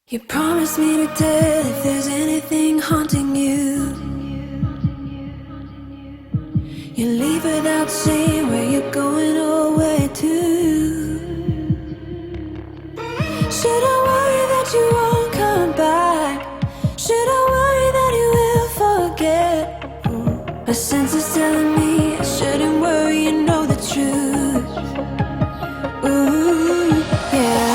You promised me to tell if there's anything haunting you. You leave without saying where you're going or where to. Should I worry that you won't come back? Should I worry that you will forget? My sense is telling me I shouldn't worry, you know the truth. Ooh, yeah.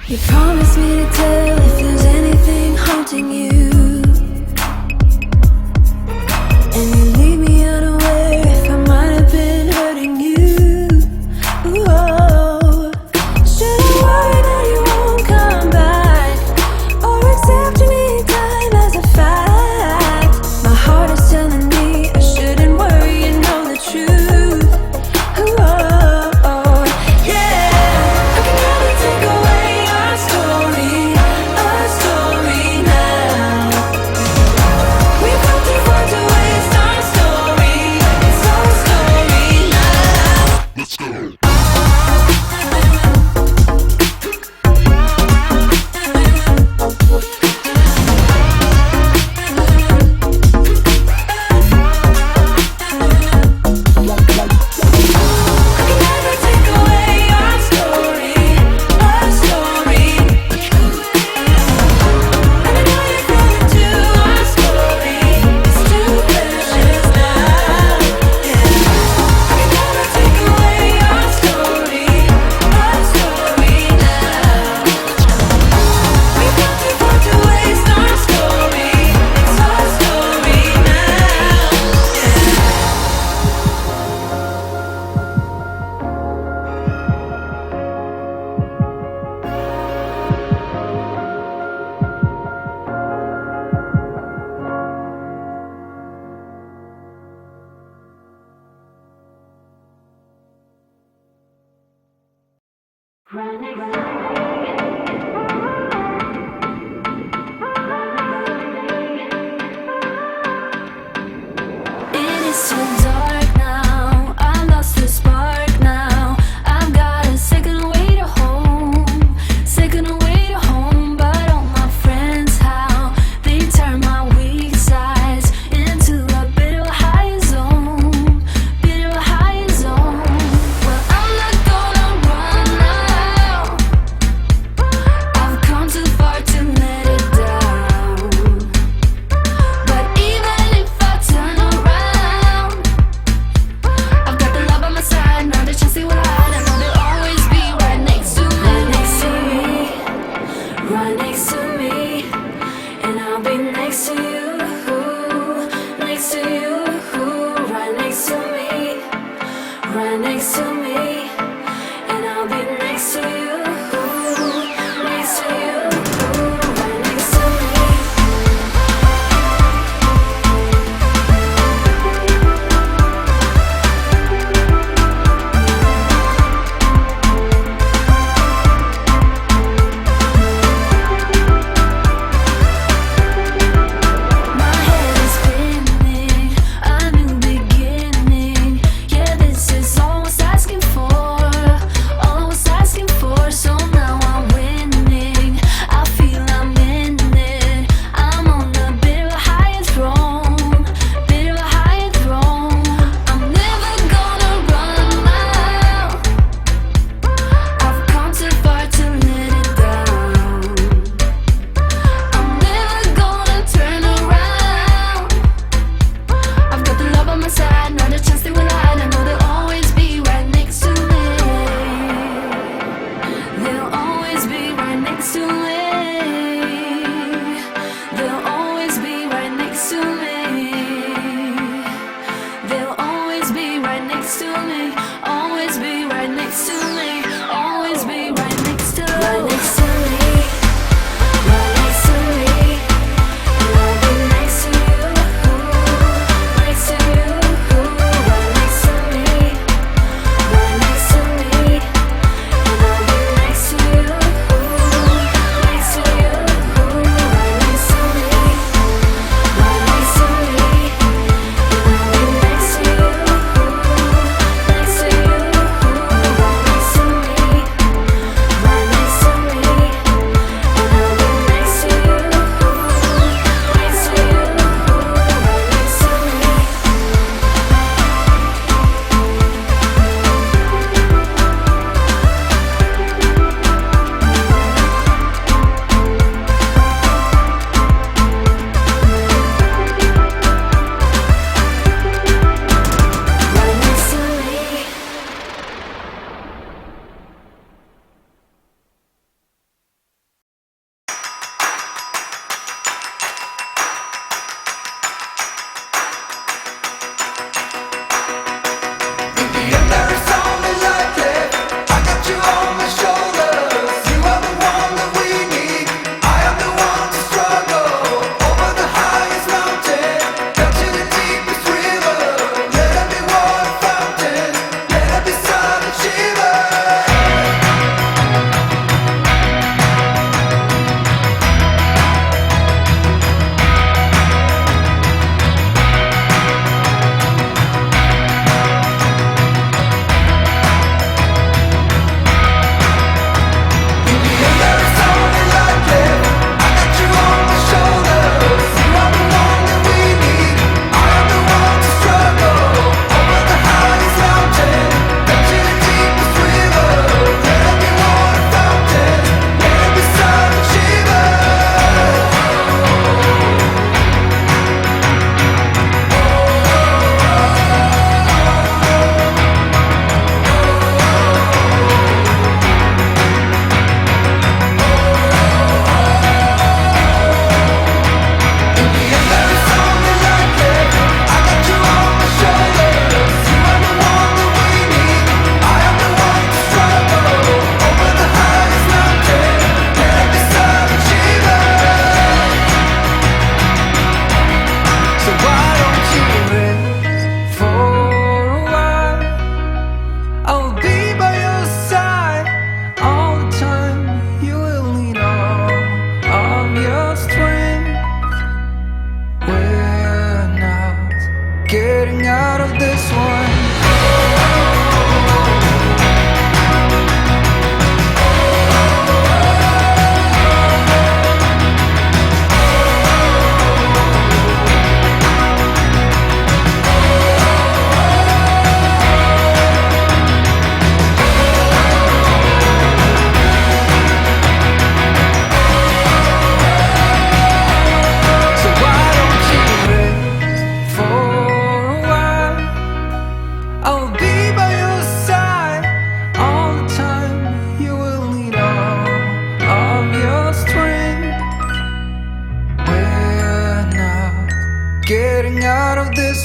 You promised me to tell if there's anything haunting you, and you leave me unaware if I might have been hurting you. Ooh, oh. Should I worry that you won't come back, or accept me time as a fact? My heart is telling me I shouldn't worry, you know the truth. Ooh, oh, oh. Yeah, I can never take away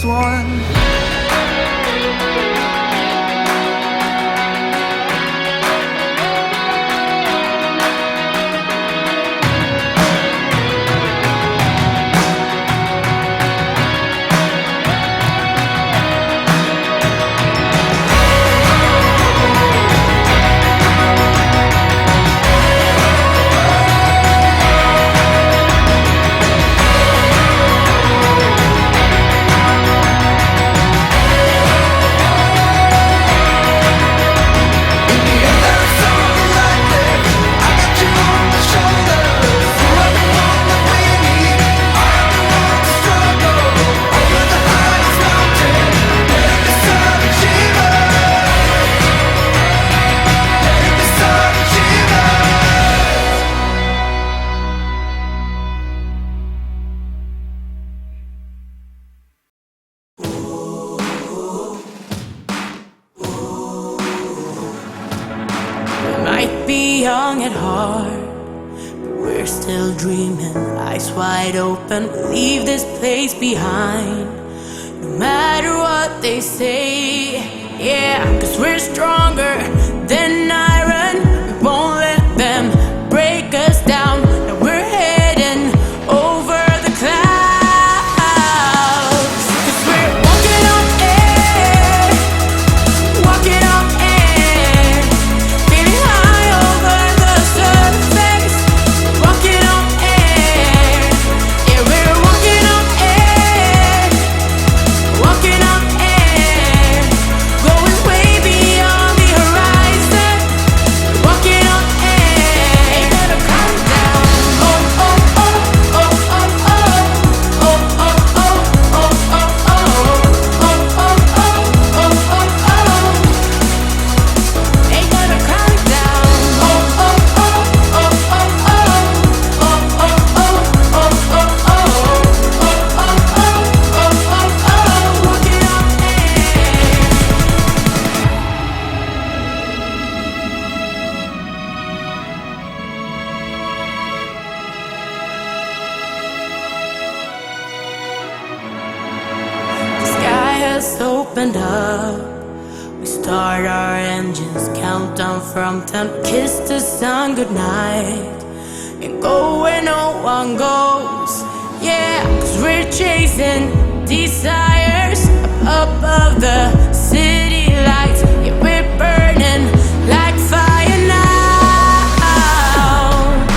one. Might be young at heart, but we're still dreaming. Eyes wide open, leave this place behind. No matter what they say, yeah, 'cause we're stronger than iron. We won't let them break us down. Now we're heading over the clouds, 'cause we're walking on air, walking on air, feeling high over the surface, walking on air. Yeah, we're walking on air, walking on air, going way beyond the horizon, walking on air. Ain't gonna calm down. Oh oh oh oh oh oh oh oh oh oh oh oh oh oh oh oh. Ain't gonna calm down. Oh oh oh oh oh oh oh oh oh oh oh oh walking on air. The sky has opened up. We start our engines, countdown from 10. Kiss the sun goodnight and go where no one goes. Yeah, 'cause we're chasing desires up above the city lights. Yeah, we're burning like fire now,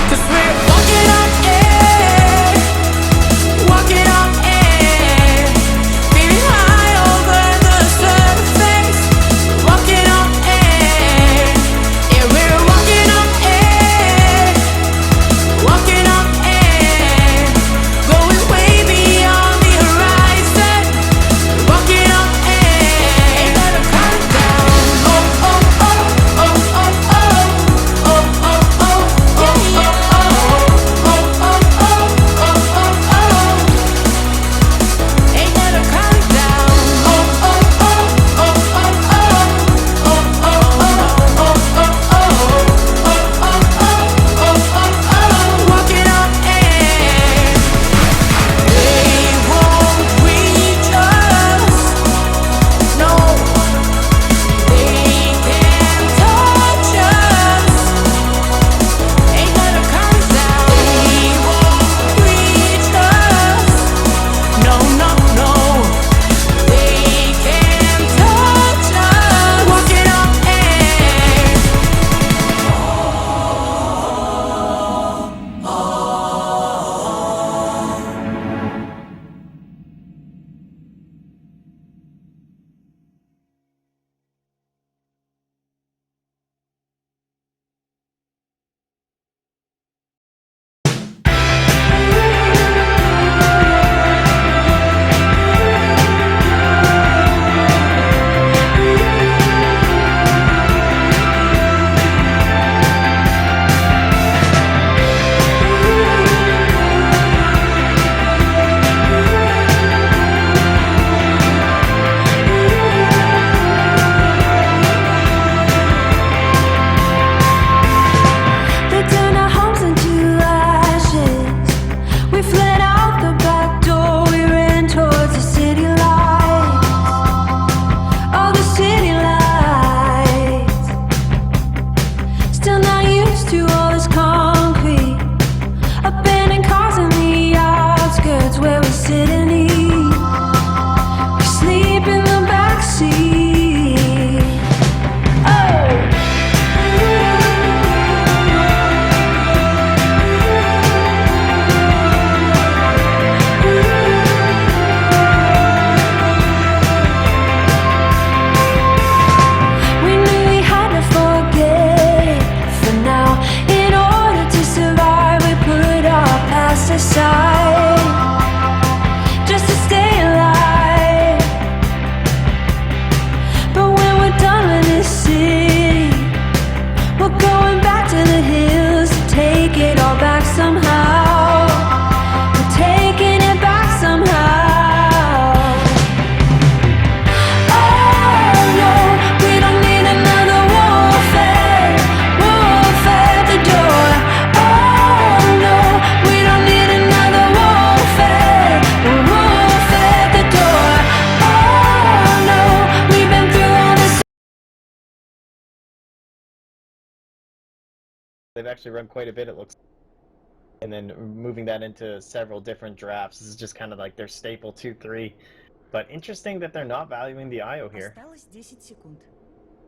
'cause we're walking on air, walking on air, feeling high over the surface, walking on air. Yeah, we're walking on air, walking on air, going way beyond the horizon, walking on air. Ain't gonna They've actually run quite a bit, it looks. And then moving that into several different drafts. This is just kind of like their staple 2-3. But interesting that they're not valuing the IO here. Осталось 10 секунд.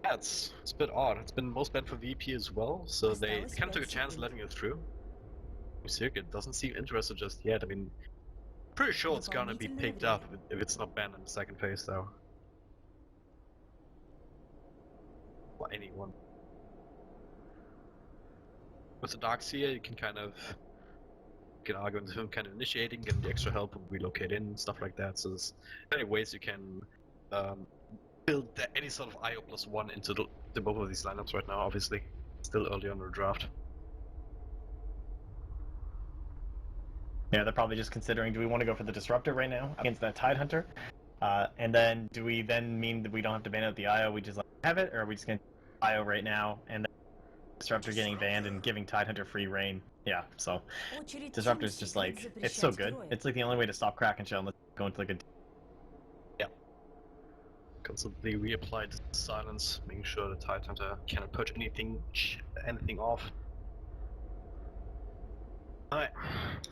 Yeah, it's a bit odd. It's been most banned for VP as well, so they kind of took a chance letting it through. Circuit doesn't seem interested just yet. I mean, pretty sure it's gonna be picked up if it's not banned in the second phase, though. For anyone. With the Darkseer, you can kind of get arguing with him kind of initiating, getting the extra help and relocate in, stuff like that. So there's many ways you can build any sort of IO +1 into the both of these lineups right now, obviously. Still early on the draft. Yeah, they're probably just considering, do we want to go for the Disruptor right now against that Tidehunter? And then, do we then mean that we don't have to ban out the IO, we just like have it? Or are we just going to IO right now, and then Disruptor getting banned and giving Tidehunter free reign? Yeah, so Disruptor's just like, it's so good. It's like the only way to stop Kraken Shell unless you go into like a... Yeah. Constantly reapplied silence, making sure the Tidehunter cannot purge anything off. Alright,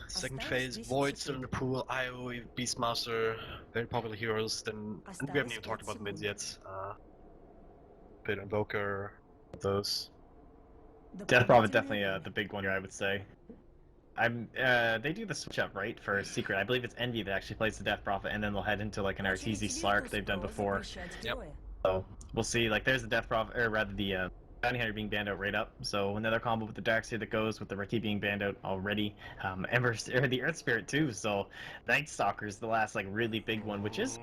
second phase, Void still in the pool, IO, Beastmaster, very popular heroes, then we haven't even talked about mids yet. Bit Invoker, those. Death Prophet definitely the big one here, I would say. They do the switch up, right, for Secret. I believe it's Envy that actually plays the Death Prophet, and then they'll head into like an Arteezy Slark they've done before. Yep. So we'll see. Like there's the Death Prophet, or rather the Bounty Hunter being banned out right up. So another combo with the Darkseer that goes with the Raki being banned out already. The Earth Spirit too. So Night Stalker is the last like really big one, which is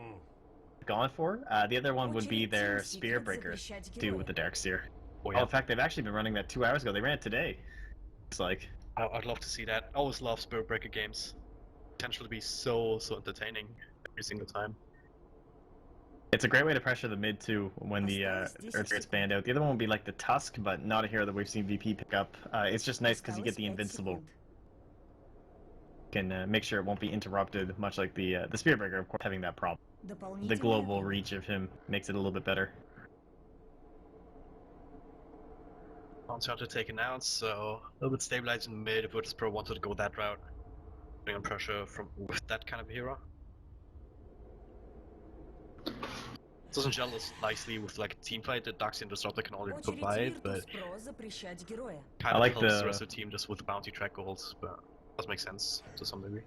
gone for. The other one would be their Spear Breakers too with the Darkseer. Oh, yeah. In fact, they've actually been running that 2 hours ago. They ran it today. It's like I'd love to see that. I always love Spirit Breaker games. Potential to be so entertaining every single time. it's a great way to pressure the mid too when the Earth gets banned out. The other one would be like the Tusk, but not a hero that we've seen VP pick up. It's just nice because you get the Invincible. You can make sure it won't be interrupted, much like the Spear Breaker, of course, having that problem. The global reach of him makes it a little bit better. Bounty Hunter taken out, so a little bit stabilized in mid if Virtus Pro wanted to go that route. Putting on pressure with that kind of hero. Doesn't gel as nicely with like a team fight that Darkseer and Disruptor can already provide, but kind of helps the rest of the team just with the bounty track goals, but does make sense to some degree.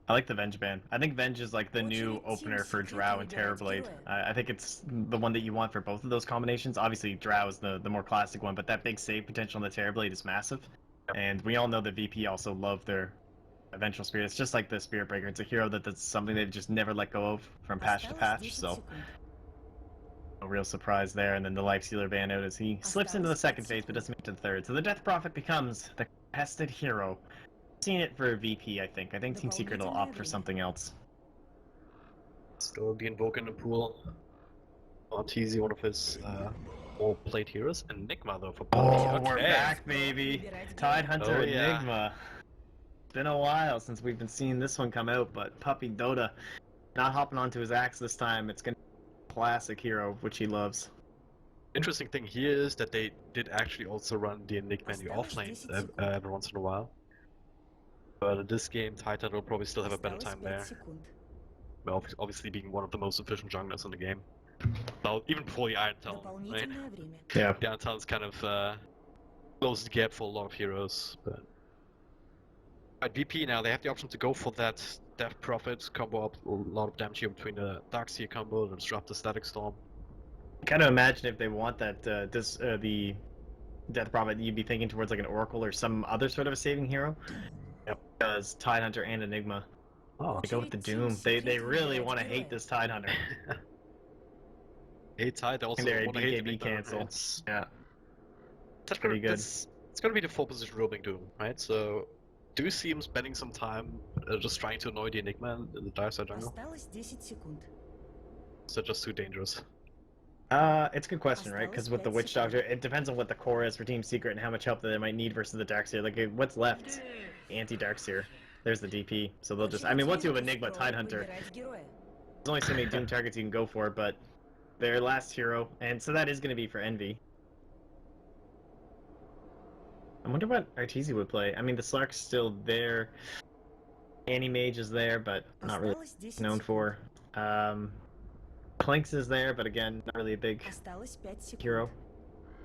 I like the Venge ban. I think Venge is like the new opener for Drow and Terrorblade. I think it's the one that you want for both of those combinations. Obviously, Drow is the more classic one, but that big save potential in the Terrorblade is massive. Yep. And we all know that VP also love their Vengeful Spirit. It's just like the Spirit Breaker. It's a hero that's something they've just never let go of from patch to patch, so no real surprise there. And then the Life Stealer ban out as he slips into the second phase but doesn't make it to the third. So the Death Prophet becomes the contested hero. Seen it for VP, I think. I think Team Secret will opt for something else. Still the Invoker in the pool. Arteezy, one of his more played heroes. Enigma though for Puppy. Oh, okay. We're back, baby! Tidehunter Enigma. It's been a while since we've been seeing this one come out, but Puppy Dota not hopping onto his axe this time. It's gonna be a classic hero, which he loves. Interesting thing here is that they did actually also run the Enigma in the offlane every once in a while. But in this game, Tidehunter will probably still have a better time there. Well, obviously being one of the most efficient junglers in the game. Well, even before the Iron Talon, right? Yeah. The Iron Talon's kind of closed the gap for a lot of heroes, but... At VP now, they have the option to go for that Death Prophet, combo up a lot of damage here between the Darkseer combo and Disrupt the Static Storm. Kind of imagine if they want that, the Death Prophet, you'd be thinking towards like an Oracle or some other sort of a saving hero. Yep. Because Tidehunter and Enigma. Oh, they go with the Doom. They really want to hate this Tidehunter. Hate Tide, also want to hate the cancel. Yeah. That's pretty good. It's gonna be the 4-position roaming Doom, right? So, do you see him spending some time just trying to annoy the Enigma in the Dire Side jungle? Is that just too dangerous? It's a good question, right? Because with the Witch Doctor, it depends on what the core is for Team Secret and how much help that they might need versus the Darkseer. Like, what's left? Anti-Darkseer. There's the DP. So they'll just... I mean, once you have Enigma, Tidehunter, there's only so many Doom targets you can go for, but their last hero, and so that is going to be for Envy. I wonder what Arteezy would play. I mean, the Slark's still there. Anti-Mage is there, but not really Осталось 10 known секунд. for. Clinks is there, but again, not really a big Осталось 5 секунд. hero.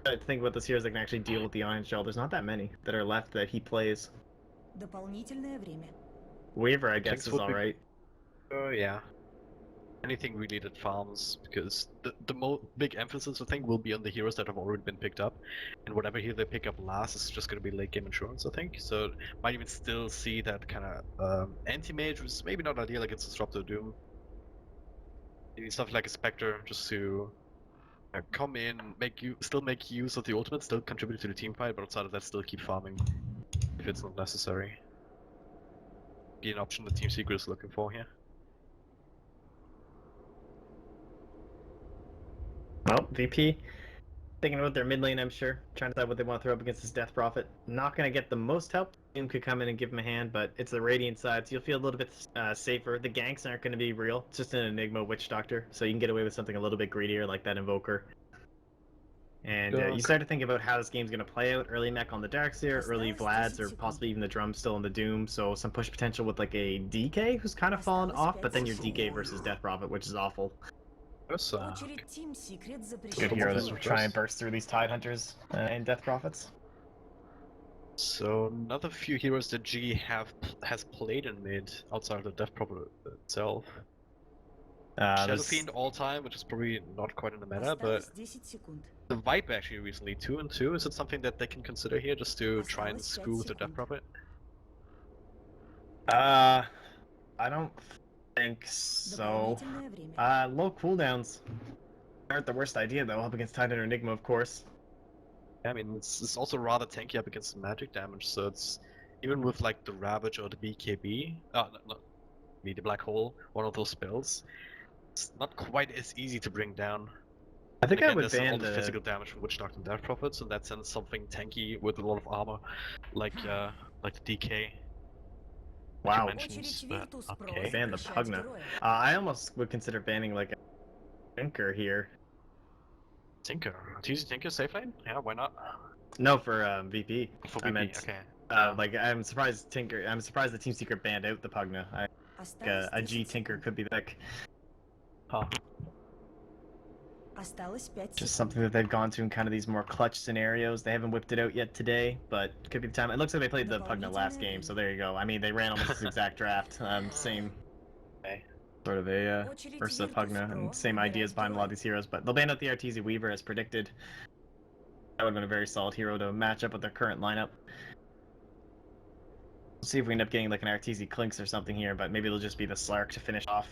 I think about those heroes that can actually deal with the Iron Shell. There's not that many that are left that he plays. Дополнительное время. Weaver, I guess, Clinks is would be- alright. Yeah. Anything really that farms, because the big emphasis I think will be on the heroes that have already been picked up, and whatever hero they pick up last is just going to be late game insurance, I think. So might even still see that kind of anti-mage, which is maybe not ideal against Disruptor Doom. Maybe something like a Spectre, just to come in, still make use of the ultimate, still contribute to the team fight, but outside of that, still keep farming if it's not necessary. Be an option the Team Secret is looking for here. Well, VP, thinking about their mid lane, I'm sure. Trying to decide what they want to throw up against this Death Prophet. Not going to get the most help. Doom could come in and give him a hand, but it's the Radiant side, so you'll feel a little bit safer. The ganks aren't going to be real. It's just an Enigma Witch Doctor, so you can get away with something a little bit greedier, like that Invoker. And you start to think about how this game's going to play out. Early mech on the Darkseer, early Vlads, or possibly even the Drum still in the Doom, so some push potential with like a DK who's kind of fallen off, but then your DK versus Death Prophet, which is awful. Очередь Team Secret Good запрещена. heroes try and burst through these Tide Hunters and Death Prophets. So another few heroes that G has played in mid outside of the Death Prophet itself. Shadow There's- Fiend all time, which is probably not quite in the meta, but Осталось 10 секунд. the Viper actually recently 2-2. Is it something that they can consider here just to try and screw with the Death Prophet? I don't think so. Дополнительное время. Low cooldowns aren't the worst idea though, up against Titan or Enigma, of course. I mean, it's also rather tanky up against magic damage, so it's even with like the Ravage or the BKB, the Black Hole, one of those spells, it's not quite as easy to bring down. I think Again, I would there's all ban the the physical damage from Witch Doctor and Death Prophet, so in that sense something tanky with a lot of armor, like the DK. wow. mentioned, Очередь but Virtus okay. Pro Ban the запрещать Pugna. героя. I almost would consider banning like a Tinker here. Tinker. Arteezy Tinker safe lane? Yeah, why not? No, for VP. For I VP, meant, okay. like I'm surprised the Team Secret banned out the Pugna. I Осталось a G 10 Tinker секунд. could be like Huh. Осталось 5 just секунд. something that they've gone to in kind of these more clutch scenarios. They haven't whipped it out yet today, but could be the time. It looks like they played the Pugna last game, so there you go. I mean, they ran almost this exact draft. Same sort of a Очередь versus the Virtus Pugna, Pro and same ideas выбирать behind a lot of героя. these heroes. But they'll ban out the Arteezy Weaver as predicted. That would have been a very solid hero to match up with their current lineup. We'll see if we end up getting like an Arteezy Clinks or something here, but maybe it'll just be the Slark to finish off.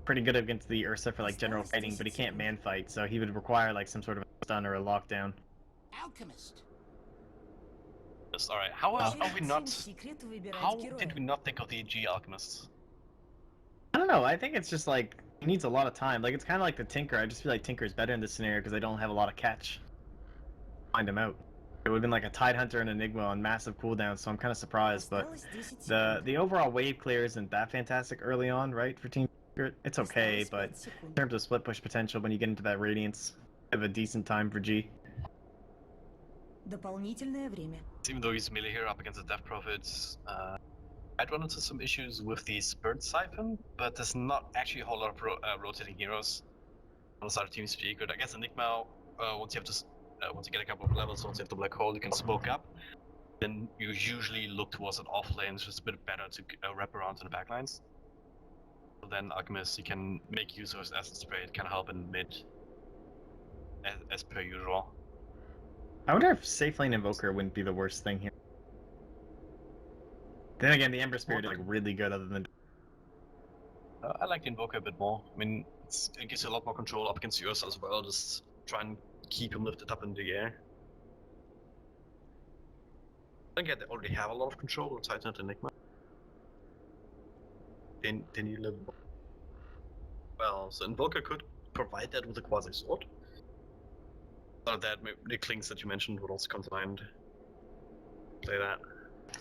Pretty good against the Ursa for like general fighting, but he can't man fight, so he would require like some sort of a stun or a lockdown. Alchemist. Yes, alright. How are we Очередь not... Team Secret выбирать How героя. did we not think of the G Alchemists? I don't know. I think it's just like he needs a lot of time. Like it's kind of like the Tinker. I just feel like Tinker's better in this scenario because they don't have a lot of catch. Find him out. It would have been like a Tide Hunter and Enigma on massive cooldowns, so I'm kind of surprised. But Осталось 10 секунд. the overall wave clear isn't that fantastic early on, right? For Team Secret, it's okay, Осталось but 5 секунд. in terms of split push potential, when you get into that Radiance, you have a decent time for G. Дополнительное время. Even though he's melee here up against the Death Prophets, I'd run into some issues with the Spirit Siphon, but there's not actually a whole lot of rotating heroes on the side of Team Secret. I guess Enigma, once you get a couple of levels, once you have the Black Hole, you can smoke up. Then you usually look towards an off lane, so it's a bit better to wrap around to the backlines. So then Alchemist, you can make use of his Acid Spray, it can help in mid, as per usual. I wonder if safe lane Invoker wouldn't be the worst thing here. Then again, the Ember Spirit is like really good other than. I like the Invoker a bit more. I mean, it gives you a lot more control up against yours as well. Just try and keep him lifted up in the air. I think they already have a lot of control on Titan and Enigma. Then you live well. So Invoker could provide that with a quasi sword. So that the clings that you mentioned would also come to mind. Play that.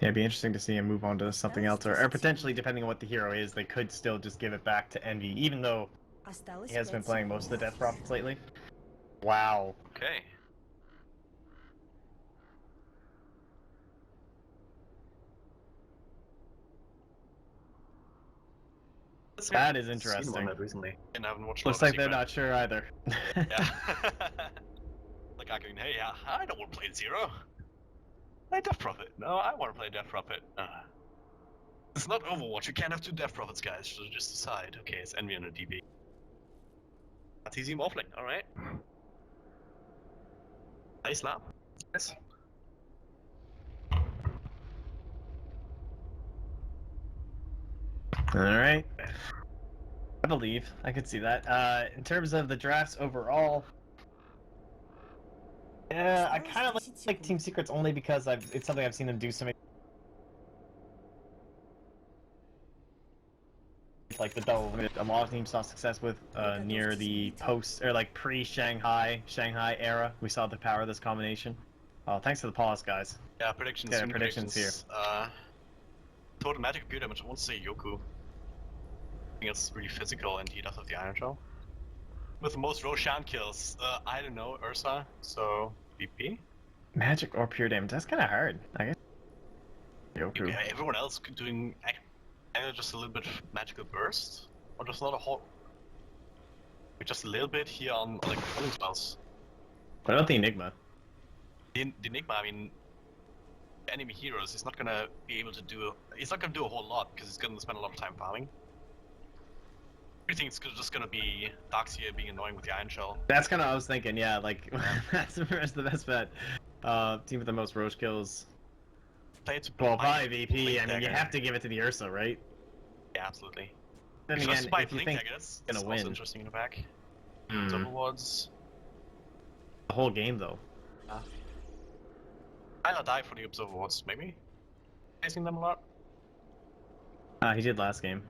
Yeah, it'd be interesting to see him move on to something else, or potentially, depending on what the hero is, they could still just give it back to Envy, even though Осталось he has been 5 playing most of the секунд. Death Prophets lately. Wow. Okay. That is Seen interesting. one that recently. And I haven't watched. Looks like they're not sure either. Yeah. Like arguing, hey, I don't want to play Zero. Play Death Prophet. No, I want to play Death Prophet. It's not Overwatch. You can't have 2 Death Prophets, guys. So just decide. Okay, it's Envy and a DB. That's easy morphling. All right. Nice lap. Yes. Alright. I believe. I could see that. In terms of the drafts overall, yeah, I kind of like Team Secrets only because it's something I've seen them do so many. Like the double, a lot of teams saw success with near the post or like pre-Shanghai era. We saw the power of this combination. Oh, thanks for the pause, guys. Yeah, predictions. Yeah, predictions here. Total magic appeal damage. I won't say Yoku. I think it's really physical and he does have the Iron Shell. With the most Roshan kills, I don't know, Ursa, so VP? Magic or pure damage? That's kind of hard, I guess. Yoku. Yeah, everyone else doing either just a little bit of magical burst, or just not a whole. Just a little bit here on like rolling spells. What about the Enigma? The Enigma, I mean, enemy heroes, he's not gonna be able to do. He's not gonna do a whole lot because he's gonna spend a lot of time farming. I think it's just gonna be Darkseer being annoying with the Iron Shell. That's kind of what I was thinking, yeah, like, that's the best bet. Team with the most Roche kills. Play it to Well, probably VP, I mean, you have to give it to the Ursa, right? Yeah, absolutely. Then It's again, just by if you Blink, think I guess. gonna It's win. also interesting in the back. Hmm. Overwards. The whole game, though. I'll die for the Observer Wards, maybe? Facing them a lot? He did last game.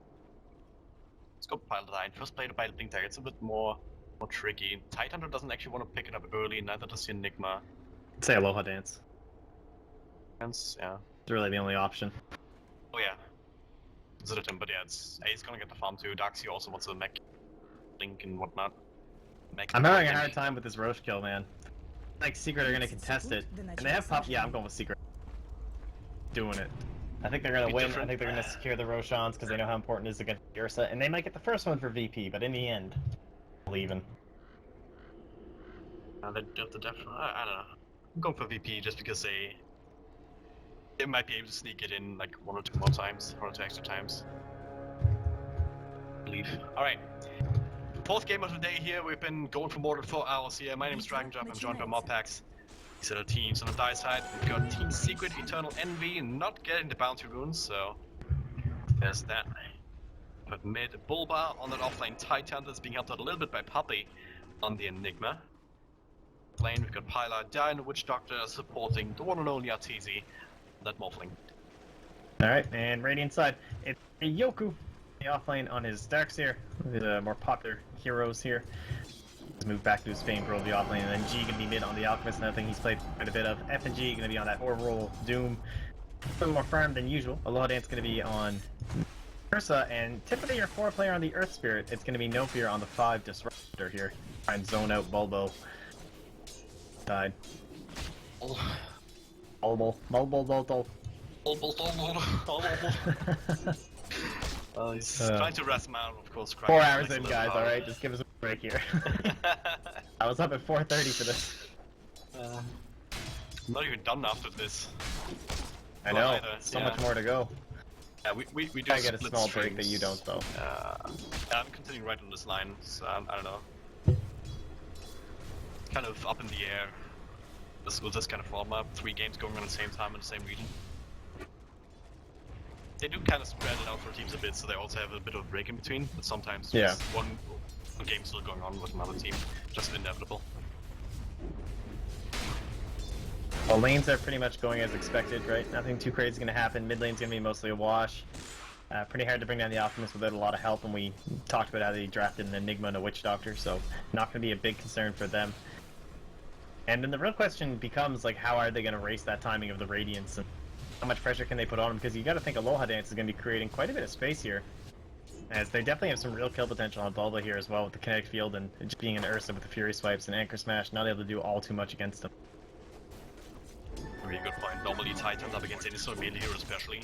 Let's go Paladine. First play by the Blink Dagger. It's a bit more tricky. Tidehunter doesn't actually want to pick it up early, neither does the Enigma. I'd say Aloha Dance. Hence, yeah. It's really the only option. Oh yeah. Considered him, but yeah, he's gonna get the farm too. Darkseer also wants to mech Blink and whatnot. I'm having a hard time with this Roche kill, man. Like, Secret are gonna contest it. And they have pop. Yeah, I'm going with Secret. Doing it. I think they're gonna win. I think they're gonna secure the Roshans because they know how important it is against Ursa. And they might get the first one for VP, but in the end, leaving. They do have the depth. I don't know. I'm going for VP just because they might be able to sneak it in like 1 or 2 more times, 1 or 2 extra times. I believe. Alright. 4th game of the day here. We've been going for more than 4 hours here. My name is Dragon Jump. I'm joined by Modpax. These are the teams on the die side. We've got Team Secret, Eternal Envy, not getting the bounty runes, so there's that. But mid Bulba on that offlane Titan that's being helped out a little bit by Puppy on the Enigma. Lane, we've got Pyla, Diana, Witch Doctor supporting the one and only Arteezy, that Morphling. Alright, and Radiant side, it's Yoku. The offlane on his Darkseer, the more popular heroes here. He's moved back to his famed role of the offlane, and then G gonna be mid on the Alchemist, another thing he's played quite a bit of. F and G gonna be on that overall Doom. A little more firm than usual. Aloha Dance gonna be on Ursa, and typically your 4 player on the Earth Spirit, it's gonna be No Fear on the 5 Disruptor here. Try and zone out Bulbo. Side. Bulbo. He's trying to rest him out, of course. 4 hours in, guys, alright? Just give us a break here. I was up at 4:30 for this. I'm not even done after this. I know, so much more to go. Yeah, we do I get a small break that you don't, though. I'm continuing right on this line, so I don't know. Kind of up in the air. This will just kind of form up. 3 games going on at the same time in the same region. They do kind of spread it out for teams a bit, so they also have a bit of a break in between. But sometimes there's one game still going on with another team, just inevitable. Well, lanes are pretty much going as expected, right? Nothing too crazy is going to happen. Mid lane's going to be mostly a wash. Pretty hard to bring down the Alchemist without a lot of help, and we talked about how they drafted an Enigma and a Witch Doctor, so not going to be a big concern for them. And then the real question becomes, like, how are they going to race that timing of the Radiance, and how much pressure can they put on them? Because you got to think Aloha Dance is going to be creating quite a bit of space here, as they definitely have some real kill potential on Bulba here as well with the kinetic field and just being an Ursa with the Fury Swipes and Anchor Smash, not able to do all too much against them. Really good point. Normally Titans up against any sort of melee hero especially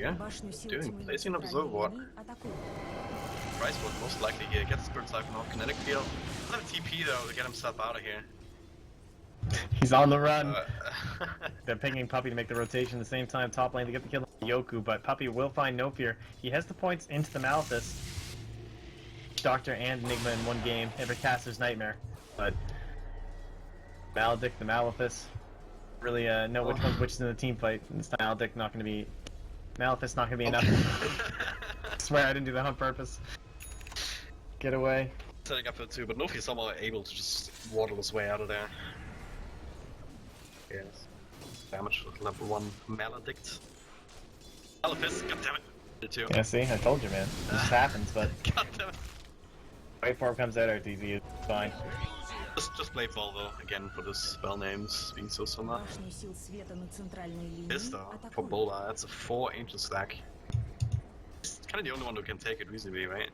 here. Doing placing an observer ward. Price would most likely here. Get the Spirit's Life now. Kinetic Field. Doesn't have TP though to get himself out of here. He's on the run. They're pinging Puppy to make the rotation at the same time. Top lane to get the kill on Yoku, but Puppy will find no fear. He has the points into the Malefice. Doctor and Enigma in one game. Every caster's nightmare. But Maledict, the Malefice. Really know which one's which in the team fight. And this time Maledict not going to be... Malefice not going to be enough. I swear I didn't do that on purpose. Get away. Setting up for 2, but Nofi's somehow able to just waddle his way out of there. Yes. Damage with level 1 Maledict. Malefice, goddammit. Did too. Yeah, see? I told you, man. This happens, but... Goddammit. Waveform comes out, RTZ, it's fine. Just play Vol though, again for the spell names being so similar. This though, for Bola, that's a 4 ancient stack. He's kinda the only one who can take it reasonably, right?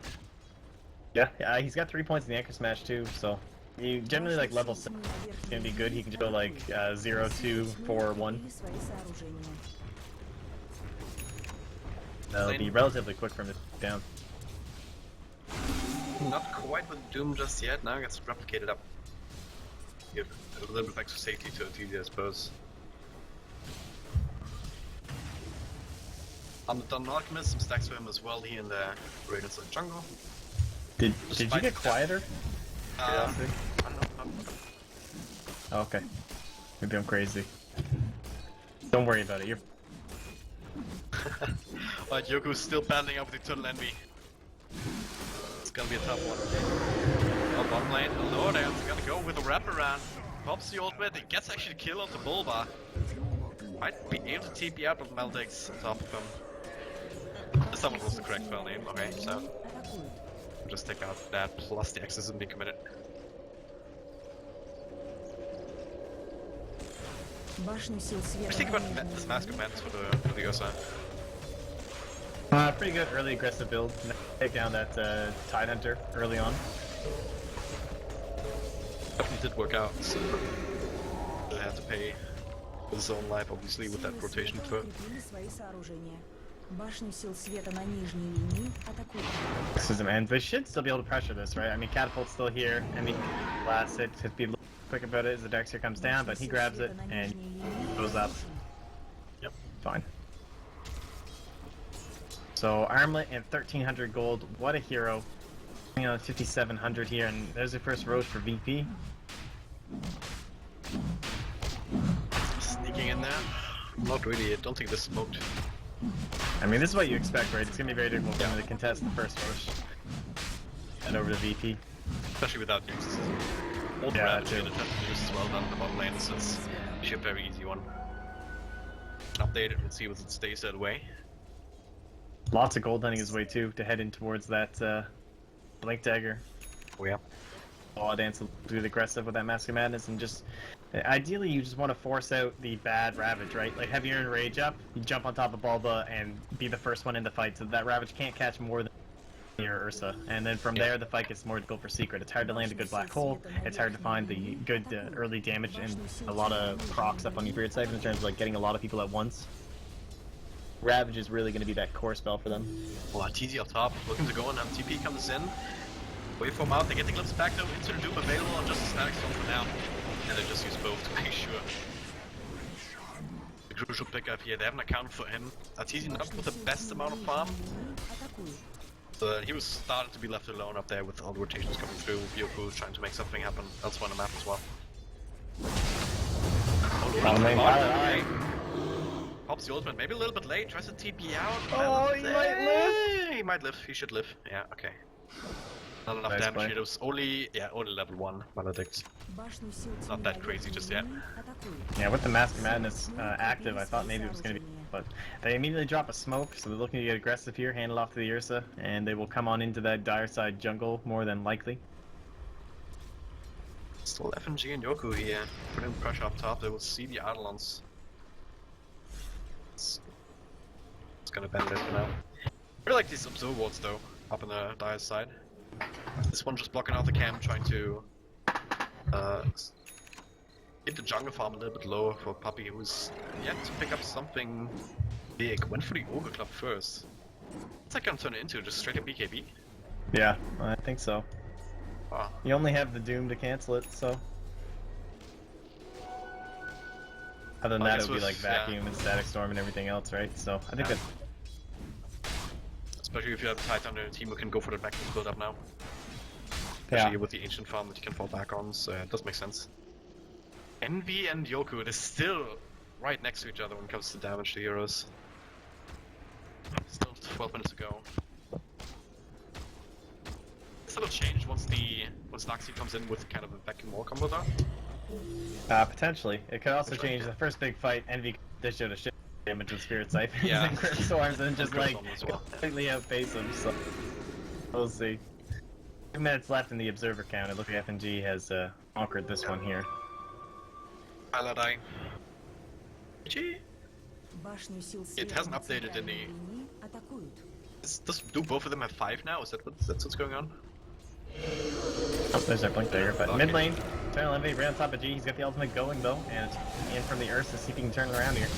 Yeah, he's got 3 points in the Anchor Smash too, so... You generally like level 7 is gonna be good, he can go like 0, 2, 4, 1. That'll be relatively quick from it down. Not quite with Doom just yet, now it gets replicated up. Give a little bit of extra safety to TD, I suppose. On the Dawn Alchemist, some stacks for him as well here in the Radiance of the Jungle. Did you get quieter? I don't know. Oh, okay. Maybe I'm crazy. Don't worry about it, you're... Alright, Yoku's still battling up with Eternal Envy. It's gonna be a tough one. Oh, bottom lane, hello there, it's gonna go with a wraparound. Pops the ultimate, it gets actually the kill on the Bulba. Might be able to TP out with Maldex on top of him. Someone was the correct spell name, okay, so... Just take out that plus the exorcism being committed. What do you think about this Mask of Madness for the Ursa? Pretty good early aggressive build. Take down that Tide Hunter early on. Definitely did work out, so I had to pay with his own life, obviously, with that rotation foot. And they should still be able to pressure this, right? I mean, Catapult's still here, and the last hit to be a little quick about it as the Dexter comes down, but he grabs it and goes up. Yep. Fine. So, Armlet and 1300 gold, what a hero. You know, 5700 here, and there's the first Roche for VP. Sneaking in there? Not really, I don't think this smoked. I mean, this is what you expect, right? It's gonna be very difficult for them to contest the first Roche. And over to VP. Especially without uses. Old Yeah, Ravage too. gonna have to use as well down in the bottom lane, so it's actually a very easy one. Update it and see if it stays that way. Lots of gold hunting his way too, to head in towards that Blink Dagger. Oh yeah. Dance do the aggressive with that Mask of Madness, and just ideally you just want to force out the bad Ravage, right? Like have your Enrage up, you jump on top of Bulba and be the first one in the fight, so that Ravage can't catch more than your Ursa, and then from there the fight gets more difficult for Secret. It's hard to land a good black hole, it's hard to find the good early damage, and a lot of procs up on your Spirit Siphon in terms of like getting a lot of people at once. Ravage is really going to be that core spell for them. Well, TZ up top, looking to go and TP comes in. Waveform out, they get the glimpse back though, into the Doom available on just a static stone for now. And they just use both to make sure. The crucial pickup here, they haven't accounted for him. TZ not with the best amount of farm. But he was starting to be left alone up there with all the rotations coming through. Yoku trying to make something happen elsewhere on the map as well. Pops the ultimate, maybe a little bit late, tries to TP out. Oh, he might live! He might live, he should live. Yeah, okay. Not enough Nice damage play. here, it was only level 1 Maledict. Not that crazy just yet. Yeah, with the Mask of Madness active, I thought maybe it was going to be... But they immediately drop a smoke, so they're looking to get aggressive here, hand it off to the Ursa, and they will come on into that dire side jungle more than likely. Still FNG and Yoku here, putting pressure up top, they will see the Eidolons. It's gonna bend it for now. I really like these observer wards though, up on the dire side. This one just blocking out the camp, trying to get the jungle farm a little bit lower for Puppy, who's yet to pick up something big. Went for the Ogre Club first. What's that gonna turn it into? Just straight up BKB? Yeah, I think so. Wow. You only have the Doom to cancel it, so. Other than I that, guess it would be like Vacuum and Static Storm and everything else, right? So I think that. Especially if you have a Titan on your team who can go for the Vacuum build up now. Especially Yeah. with the Ancient Farm that you can fall back on, so it does make sense. Envy and Yoku, they're still right next to each other when it comes to damage to heroes. Still 12 minutes to go. It'll change once Noxie comes in with kind of a Vacuum War combo though. Potentially. It could also change the first big fight. Envy dish out a shit damage with Spirit Siphons Yeah. and Crypt Storms and just Crypt like Storm as well. completely outpace them. So we'll see. 2 minutes left in the observer count. It looks like FNG has conquered this one here. Paladin. GG. It hasn't updated any. Does do both of them have 5 now? Is that what's going on? Oh, there's our Blink Dagger, but Okay. mid lane, Eternal Envy right on top of G. He's got the ultimate going though, and it's in from the Earth to see if he can turn it around here.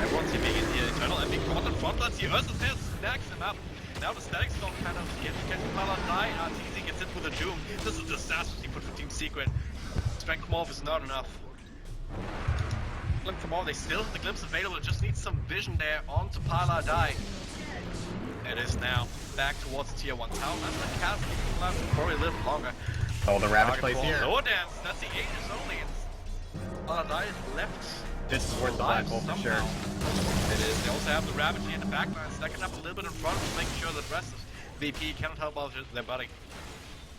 Everyone's TPing in here. Eternal Envy caught in front. Let's see. Ursus there snacks him up. Now the Static Storm kind of gets Paladin. TZ gets hit with a Doom. This is a disaster team for Team Secret. Strength Morph is not enough. Glimpse from all, they still have the glimpse available. It just needs some vision there onto Paladin. It is now back towards tier 1 town. And the cast keeping left for probably a little longer. Oh, the Ravage plays here. Lower dance. That's the Aegis only. Paladin is left. This is worth the black hole for sure. It is. They also have the Ravage here in the backline, stacking up a little bit in front, making sure that the rest of VP cannot help out their buddy.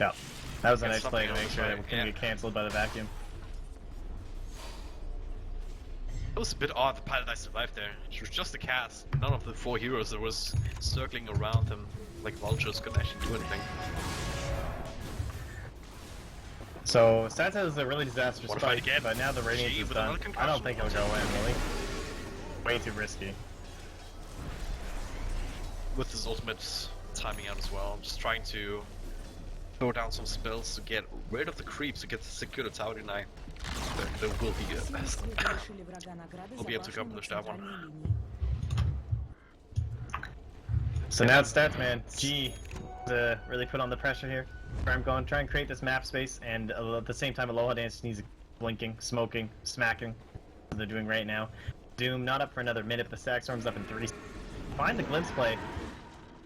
Yeah, that was a Get nice play to something make on sure this that way, we couldn't yeah. get cancelled by the Vacuum. It was a bit odd that Paladin survived there. It was just a cast. None of the 4 heroes that was circling around him like vultures could actually do anything. So Stats has a really disastrous Wanna fight fight, again? but now the Radiance Gee, is with done. another I don't concussion? think he'll go in, will he? Way too risky. With his ultimate timing out as well, just trying to throw down some spells to get rid of the creeps to get secure the tower tonight. There will be We'll be able to accomplish that one. So now it's Stats, man. G really put on the pressure here. I'm going try and create this map space, and at the same time, Aloha Dance needs blinking, smoking, smacking. What they're doing right now. Doom not up for another minute, but the Stack Storm's up in 3. Find the glimpse play.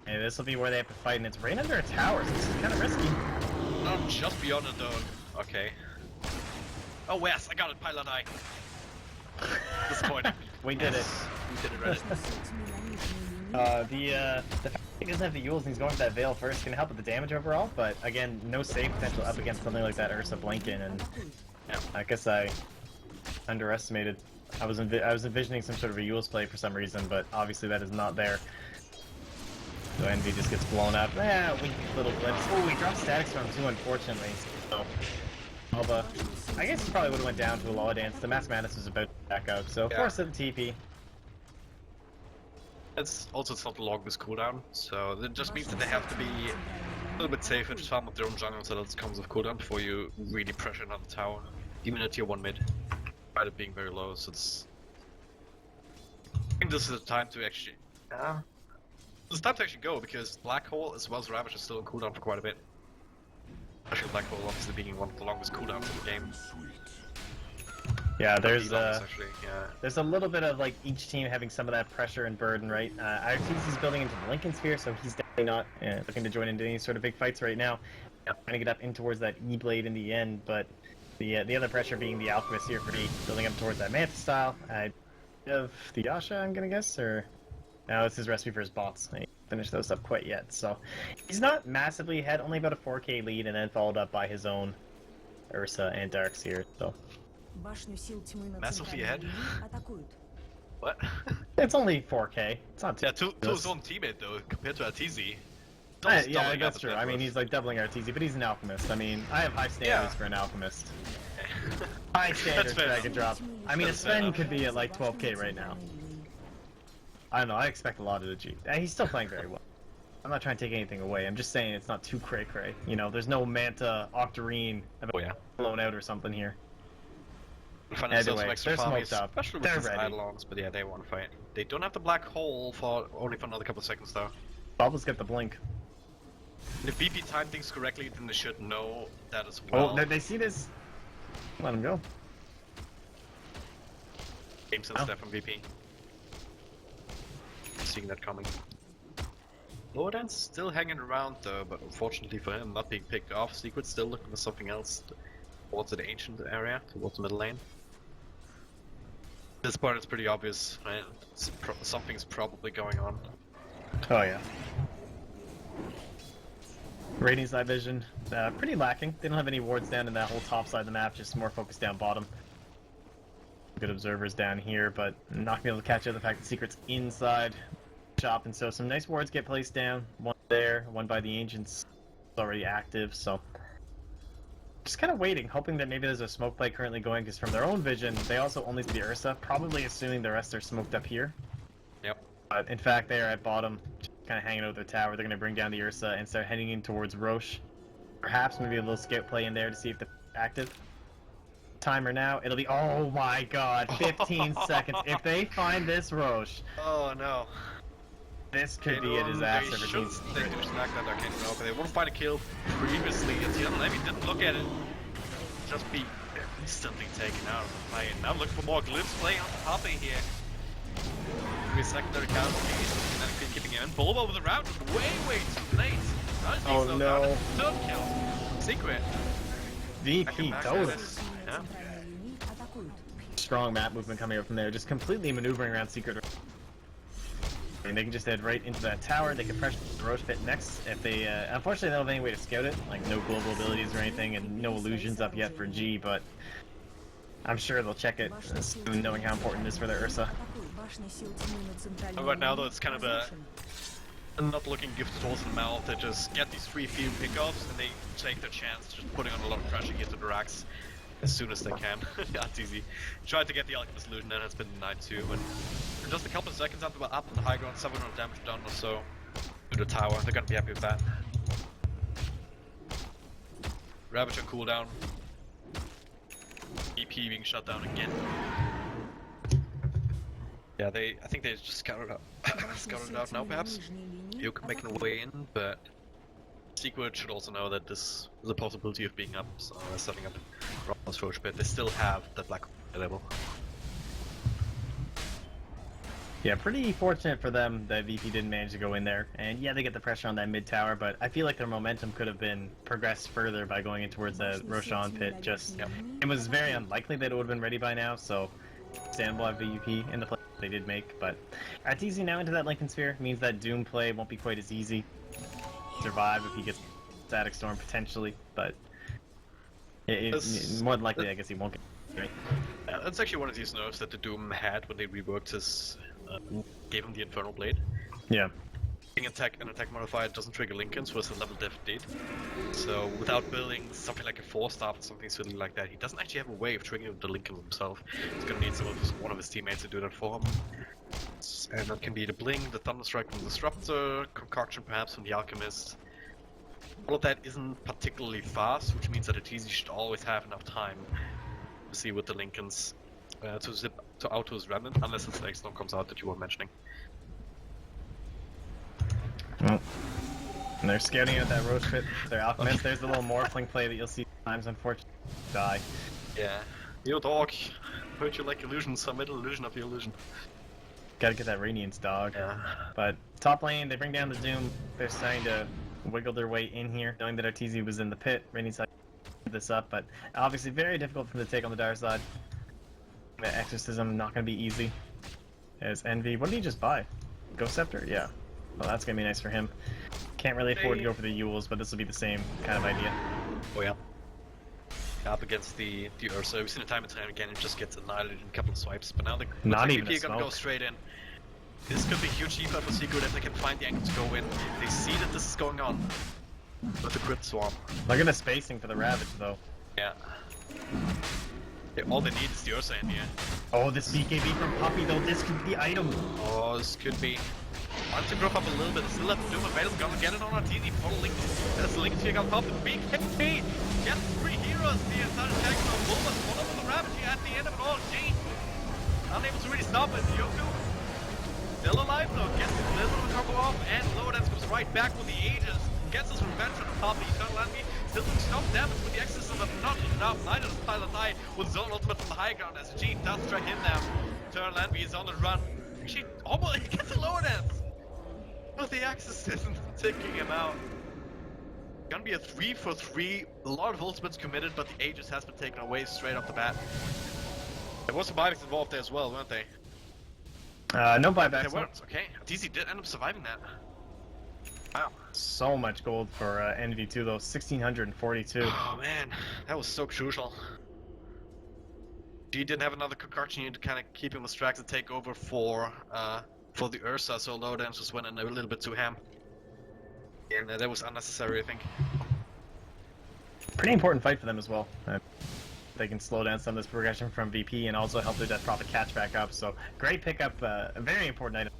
And this will be where they have to fight, and it's right under a tower, so this is kind of risky. Not just beyond it though. Okay. Oh yes, I got it, Paladin. Disappointing. We did it. We did it right. The fact that he doesn't have the Yules and he's going for that Veil first can help with the damage overall, but again, no save potential up against something like that Ursa Blinken, and yeah, I guess I underestimated. I was envisioning some sort of a Yules play for some reason, but obviously that is not there. So Envy just gets blown up. Yeah, weak little glimpse. Oh, he dropped Static Storm too, unfortunately. So, Alba, I guess he probably would have went down to a Law Dance. The Mass Madness was about to back out, so Yeah. force of the TP. It's not the longest cooldown, so it just means that they have to be a little bit safe and just farm up their own jungle so that it comes with cooldown before you really pressure another tower. Even at tier 1 mid. Despite it being very low, so it's... I think this is the time to actually... It's time to actually go, because Black Hole as well as Ravage is still on cooldown for quite a bit. Especially Black Hole obviously being one of the longest cooldowns in the game. Yeah, The longest, actually, yeah. there's a little bit of like each team having some of that pressure and burden, right? IRTC's building into the Lincoln Sphere, so he's definitely not looking to join into any sort of big fights right now. Trying to get up in towards that E-Blade in the end, but the other pressure being the Alchemist here for D, building up towards that Manta style. Of the Yasha, I'm gonna guess, or no, it's his recipe for his bots. He didn't finish those up quite yet, so he's not massively ahead, only about a 4K lead, and then followed up by his own Ursa and Darks here. So Massively ahead? What? it's only 4K. It's not too. Yeah, to his own teammate though, compared to RTZ. Yeah, that's true. I mean, he's like doubling RTZ, but he's an alchemist. I mean, I have high standards for an alchemist. High standards for drag and drop. I mean, a Sven could be at like 12K right now. I don't know. I expect a lot of the G. He's still playing very well. I'm not trying to take anything away. I'm just saying it's not too cray-cray. You know, there's no Manta Octarine Oh yeah. blown out or something here. Find Either themselves some way, extra they're farmies, smoked up. especially with They're these ready. Eidolons, but yeah, they want to fight. They don't have the black hole for only for another couple of seconds though. Bubbles get the blink. And if VP timed things correctly, then they should know that as well. Oh, they see this. Let him go. Game sense Oh. there from VP. Seeing that coming. Lordan's still hanging around though, but unfortunately for him, not being picked off. Secret's still looking for something else towards the ancient area, towards the middle lane. This part is pretty obvious, right? Something's probably going on. Oh yeah. Radiant's night vision, pretty lacking. They don't have any wards down in that whole top side of the map, just more focused down bottom. Good observers down here, but not gonna be able to catch out the fact that Secret's inside shop, and so some nice wards get placed down. One there, one by the Ancients, it's already active, so just kind of waiting, hoping that maybe there's a smoke play currently going, because from their own vision, they also only see the Ursa, probably assuming the rest are smoked up here. Yep. But in fact, they are at bottom, just kind of hanging out their tower. They're going to bring down the Ursa and start heading in towards Roche. Perhaps maybe a little scout play in there to see if they're active. Timer now, it'll be, oh my god, 15 seconds. If they find this Roche, Oh no. this could be a disaster They for should Team they Secret. do snack that arcane spell, but they won't find a kill previously. And the other Navy didn't look at it. Just be instantly taken out of the play. And now looking for more glyphs play on Poppy here. With secondary counter and then keeping him in. Bulb over the route, way too late. Oh, no. Third kill. Secret. VP Back totally. at it. Yeah. Strong map movement coming up from there, just completely maneuvering around Secret. And they can just head right into that tower. They can pressure the Roche pit next. If they, unfortunately, they don't have any way to scout it, like no global abilities or anything, and no illusions up yet for G. But I'm sure they'll check it soon, knowing how important it is for their Ursa. Right now, though, it's kind of a not looking gift towards the mouth. They just get these 3 field pickoffs and they take their chance, just putting on a lot of pressure here to the racks as soon as they can. That's easy. Tried to get the Alchemist illusion, and it's been denied too. And in just a couple of seconds after we're up in the high ground, 700 damage done or so to the tower. They're gonna be happy with that. Ravager cooldown. EP being shut down again. Yeah, I think they just scouted it out now perhaps. Yoke making a way in, but Secret should also know that this is a possibility of being up, so they're setting up Roll's Roche pit. They still have the black level. Yeah, pretty fortunate for them that VP didn't manage to go in there. And yeah, they get the pressure on that mid tower, but I feel like their momentum could have been progressed further by going in towards that Roshan pit. Just, it was very unlikely that it would have been ready by now, so standby VP in the play they did make. But Arteezy now into that Lincoln Sphere means that Doom play won't be quite as easy. Survive if he gets Static Storm potentially, but more than likely I guess he won't get right. That's actually one of these nerfs that the Doom had when they reworked his, gave him the Infernal Blade. Yeah. An attack modifier doesn't trigger Lincolns, whereas the level def did. So without building something like a 4-star or something silly like that, he doesn't actually have a way of triggering the Lincoln himself. He's gonna need one of his teammates to do that for him. And that can be the Bling, the Thunderstrike from the Disruptor, Concoction perhaps from the Alchemist. All of that isn't particularly fast, which means that Arteezy should always have enough time to see with the Lincolns to zip to out to his Remnant, unless the Snake Storm comes out that you were mentioning. Well, and they're scouting out that Roche pit. Their Alchemist. There's a little Morphling play that you'll see sometimes, unfortunately. Die. Yeah. Yo dog, heard you like illusions, so I made an illusion of the illusion. Gotta get that Radiance, dog. Yeah. But top lane, they bring down the Doom. They're starting to wiggle their way in here, knowing that Arteezy was in the pit. Radiance side this up, but obviously very difficult for them to take on the Dire side. The Exorcism not gonna be easy. There's Envy. What did he just buy? Ghost Scepter? Yeah. Well, that's gonna be nice for him. Can't really afford to go for the Yules, but this will be the same kind of idea. Oh yeah. Up against the Ursa, we've seen it time and time again, it just gets annihilated in a couple of swipes, but now the Not even a are gonna go smoke. straight in. This could be huge debuff for Secret if they can find the angle to go in. They see that this is going on with the Crypt Swarm. Look at the spacing for the Ravage, though. Yeah. All they need is the Ursa in here. Oh, this BKB from Puppy, though. This could be the item. Oh, this could be. Want to group up a little bit, still have to do available, gonna get it on Arteezy, full link. There's a link to your pop, BKB! Get 3 heroes Bulba's the entire attack from Bulba's one up on the Ravage at the end of it all. G unable to really stop it. Yoku still alive though, gets a little bit of a combo off, and Loadance goes right back with the Aegis. Gets his revenge on the Poppy. Eternal Envy still doing some damage with the exorcism, but not enough. Neither does Tyler Die with his own ultimate from the high ground as G does track him down. Eternal Envy is on the run. Actually, almost he gets a Loadance! But the exorcism taking him out. Gonna be a 3 for 3. A lot of ultimates committed, but the Aegis has been taken away straight off the bat. There was some buybacks involved there as well, weren't they? No buybacks. They weren't. Okay. DZ did end up surviving that. Wow. So much gold for Envy too, though. 1642. Oh man, that was so crucial. G didn't have another concoction unit to kind of keep him distracted, take over for the Ursa, so Lowdance just went in a little bit too ham. And that was unnecessary, I think. Pretty important fight for them as well. They can slow down some of this progression from VP and also help their Death Prophet catch back up. So great pickup, a very important item.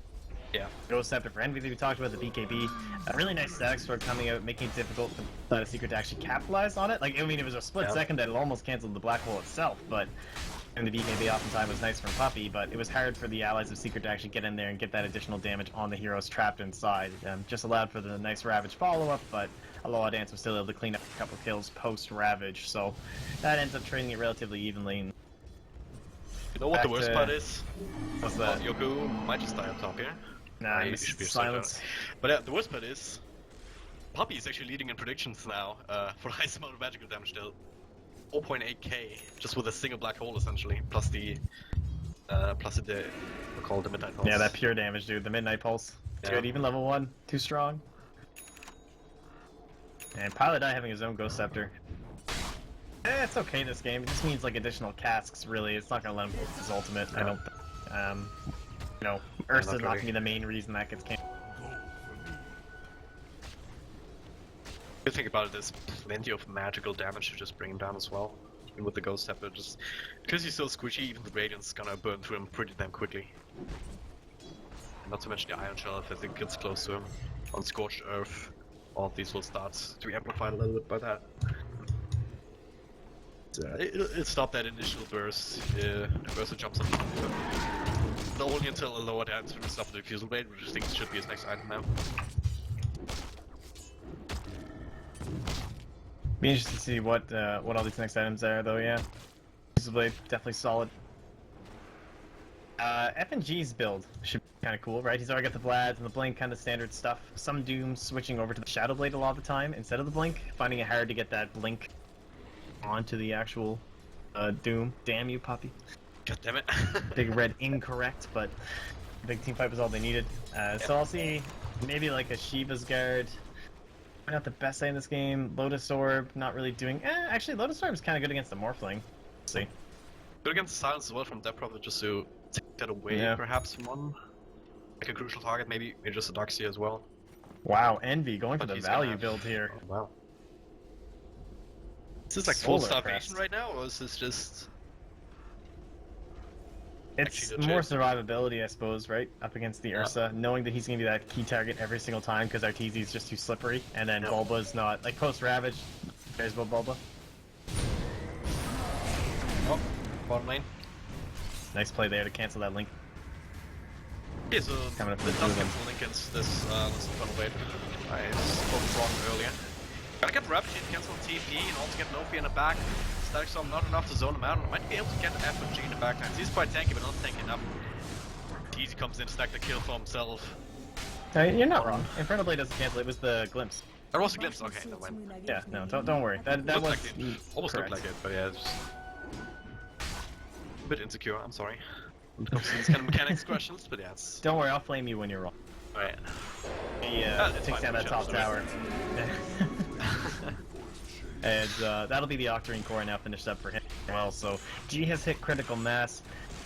Yeah. Ghost Scepter for Envy that we talked about, the BKB. A really nice static sword coming out, making it difficult for the Secret to actually capitalize on it. Like, I mean, it was a split second that it almost canceled the Black Hole itself, but and the BKB oftentimes was nice from Puppy, but it was hard for the allies of Secret to actually get in there and get that additional damage on the heroes trapped inside. Just allowed for the nice Ravage follow-up, but Aloha Dance was still able to clean up a couple kills post-Ravage, so that ends up trading it relatively evenly. You know what the worst part is? What's that? Yoku might just die up top here. Nah, He it's should be silence. But yeah, the worst part is Puppy is actually leading in predictions now for the highest amount of magical damage still. 4.8k just with a single black hole essentially, plus the we'll call it the midnight pulse. Yeah, that pure damage, dude. The midnight pulse. Yeah. Dude, even level 1, too strong. And Pilot Eye having his own Ghost Scepter. It's okay this game. It just means like additional casks. Really, it's not gonna let him use his ultimate. I don't. You know, Ursa's not gonna be the main reason that gets canceled. Good thing about it is plenty of magical damage to just bring him down as well. Even with the Ghost Scepter, just because he's so squishy, even the Radiant's gonna burn through him pretty damn quickly. Not to mention the Iron Shell if it gets close to him. On Scorched Earth, all of these will start to be amplified a little bit by that. It stopped that initial burst. Ursa jumps on top of it. Not only until a lower dance will stop the Diffusal Blade, which I think should be his next item now. Be interested to see what all these next items are, though. Yeah, Diffusal Blade definitely solid. FNG's build should be kind of cool, right? He's already got the Vlads and the Blink, kind of standard stuff. Some Doom switching over to the Shadow Blade a lot of the time instead of the Blink, finding it hard to get that Blink onto the actual Doom. Damn you, Puppy. God damn it. Big red incorrect, but big team fight was all they needed. So I'll see maybe like a Shiva's Guard. Not the best side in this game. Lotus Orb, not really doing. Actually, Lotus Orb is kind of good against the Morphling. Let's see. Good against the Silence as well from Death Prophet, just to take that away perhaps from one. Like a crucial target, maybe just a Darkseer as well. Wow, Envy going for But the he's value gonna- build here. Oh, wow. Is this like full Solar starvation Crest. right now, or is this just... It's Actually, more legit. survivability, I suppose, right? Up against the Ursa, knowing that he's going to be that key target every single time because Arteezy's just too slippery, and then Bulba's not. Like, post-Ravage, there's Bulba. Oh, bottom lane. Nice play there to cancel that link. Yeah, so Coming up it with does two of them. cancel Lincoln's this Infernal Blade. I spoke wrong earlier. Gotta get Rapture to cancel TP and also get Nofi in the back. Static Storm not enough to zone him out. Might be able to get FNG in the back lines. He's quite tanky, but not tanky enough. Easy comes in to stack the kill for himself. You're not wrong. Infernal Blade doesn't cancel, it was the Glimpse. That was a glimpse, okay, never mind. Yeah, no, don't worry. That Looked was like it. Almost correct. looked like it, but yeah, it's just a bit insecure, I'm sorry. When it comes to these kind of mechanics questions, but yeah, it's... Don't worry, I'll flame you when you're wrong. Alright. He it's takes fine, down that top whichever. tower. And that'll be the Octarine Core now finished up for him as well. So G has hit critical mass.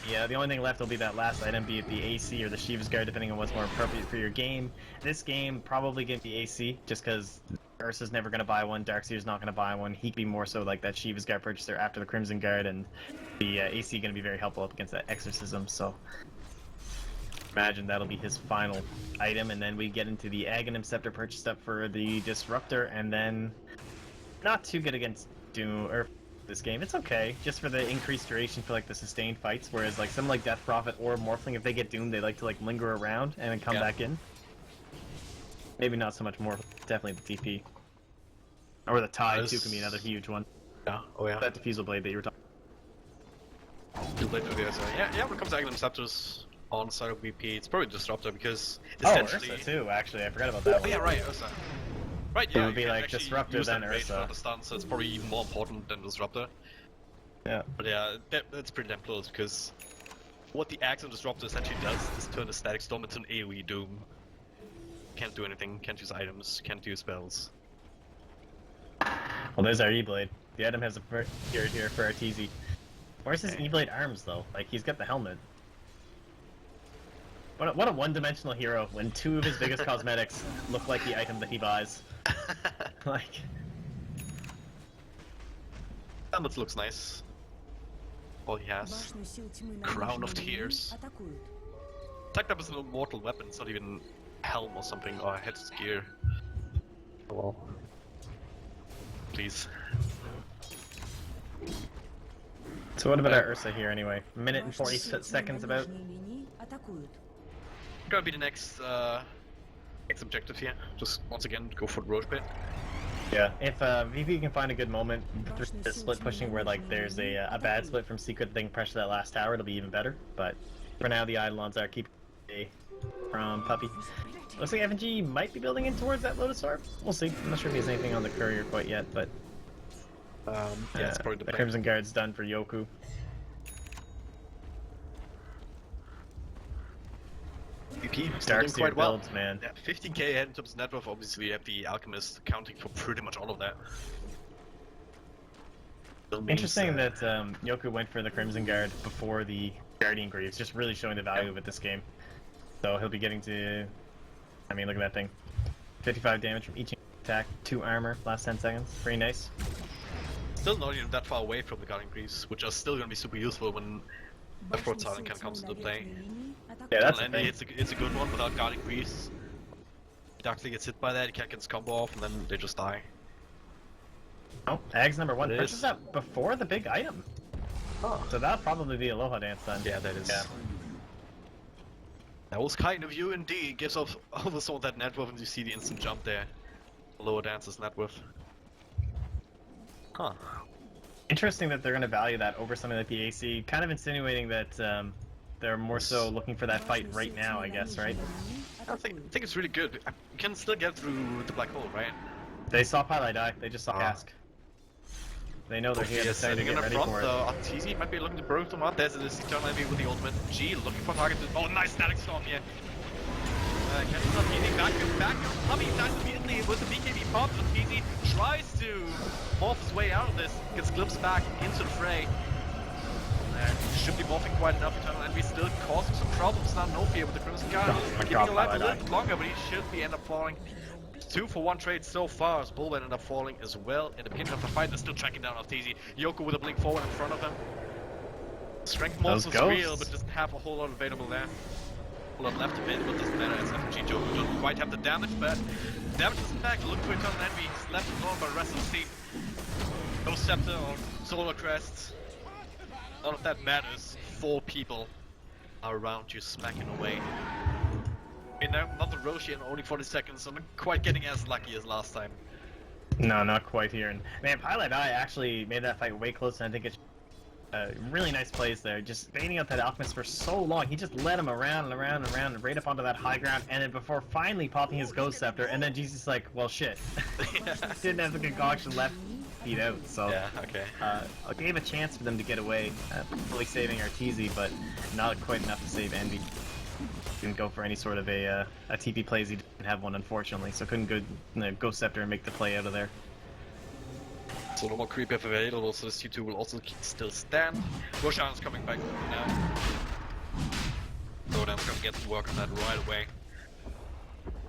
Yeah, the only thing left will be that last item, be it the AC or the Shiva's Guard, depending on what's more appropriate for your game. This game, probably get the AC, just because Ursa's never going to buy one, Darkseer's not going to buy one. He could be more so like that Shiva's Guard purchaser after the Crimson Guard, and the AC going to be very helpful up against that Exorcism, so... Imagine that'll be his final item, and then we get into the Aghanim Scepter purchased up for the Disruptor, and then... Not too good against Doom, or this game. It's okay, just for the increased duration for like the sustained fights. Whereas like something like Death Prophet or Morphling, if they get doomed, they like to like linger around and then come back in. Maybe not so much more, definitely the TP. Or the Tide too can be another huge one. Yeah. Oh yeah. That Diffusal Blade that you were talking. Yeah. When it comes to Aghanim Scepters on side of VP, it's probably Disruptor because Oh, essentially. Ursa too. Actually, I forgot about that one. Yeah, right. Ursa. Right, yeah, It would be you can like actually Disruptor use than that rate Ursa. for the stun, so it's probably even more important than Disruptor. Yeah. But yeah, that's pretty damn close because what the Axe and Disruptor essentially does is turn a Static Storm into an AoE Doom. Can't do anything, can't use items, can't do spells. Well, there's our E-Blade. The item has a appeared here for our TZ. Where's his E-Blade arms though? Like he's got the helmet. What a one-dimensional hero when two of his biggest cosmetics look like the item that he buys. Like, Helmet looks nice. All he has. Crown of Tears. Tagged up as an immortal weapon, it's not even helm or something, or headgear. Oh well. Please. so what about our Ursa here anyway? A minute and 40 seconds about. Gonna be the next objective here. Just once again go for the roach pit. Yeah, if VP can find a good moment through the split pushing where like there's a bad split from secret, they can pressure that last tower, it'll be even better. But for now, the Eidolons are keeping away from Puppy. Looks like FNG might be building in towards that Lotus Orb. We'll see. I'm not sure if he has anything on the courier quite yet, but Yeah, it's probably the plan. Crimson Guard's done for Yoku. VP Dark doing quite well. builds, man. Yeah, 15k ahead in terms of net worth. Obviously, you have the Alchemist accounting for pretty much all of that. Still means, Interesting that Yoku went for the Crimson Guard before the Guardian Greaves, just really showing the value of it this game. So he'll be getting to... I mean, look at that thing. 55 damage from each attack, 2 armor, last 10 seconds. Pretty nice. Still not even that far away from the Guardian Greaves, which are still going to be super useful when a Fort Silent can comes into play. Yeah, that's the Landy, thing. it's a good one without Guardian Greaves. Darkly gets hit by that, he can't get his combo off, and then they just die. Oh, Ags number 1. It Purchase is. that before the big item. Oh. So that'll probably be Aloha Dance then. Yeah, that is. Yeah. That was kind of you indeed. Gives off over some of that net worth, and you see the instant jump there. Lower dance's net worth. Huh. Interesting that they're going to value that over something like the AC, kind of insinuating that they're more so looking for that fight right now, I guess, right? I think it's really good. You can still get through the black hole, right? They saw Pili die, they just saw Cask. They know they're here to say to get ready for it. Arteezy might be looking to break them up. There's this Eternal Envy with the ultimate. G looking for target. Oh, nice static storm here. Catches Arteezy back up. Puppy dies immediately with the BKB pop. Arteezy tries to morph his way out of this. Gets glimpsed back into the fray. Should be morphing quite enough. Eternal Envy still causing some problems now. No fear with the Crimson Guard. Keeping alive a little longer, but he should be end up falling. 2-for-1 trade so far as Bullman ended up falling as well. In the beginning of the fight, they're still tracking down Arteezy. Yoku with a blink forward in front of him. Strength morphs was real, but doesn't have a whole lot available there. A lot left of it, but doesn't matter as FNG Joker doesn't quite have the damage, but damage is in fact. Look for Eternal Envy. He's left alone by the rest of the team. No Scepter or Solar Crest. None of that matters. 4 people are around you smacking away. I mean, not the Roshi in only 40 seconds, so I'm not quite getting as lucky as last time. No, not quite here. And man, Pilot Eye actually made that fight way closer. I think it's really nice plays there. Just baiting out that Alchemist for so long. He just led him around and around and around and right up onto that high ground. And then before finally popping his Ghost Scepter, and then Jesus like, well, shit. Didn't have the concoction left beat out. So Yeah, okay. gave a chance for them to get away, fully saving Arteezy, but not quite enough to save Envy. Didn't go for any sort of a TP plays. He didn't have one, unfortunately, so couldn't go Scepter and make the play out of there. So no more creep if available, so this C2 will also still stand. Roshan's coming back now. Rodam's gonna get to work on that right away.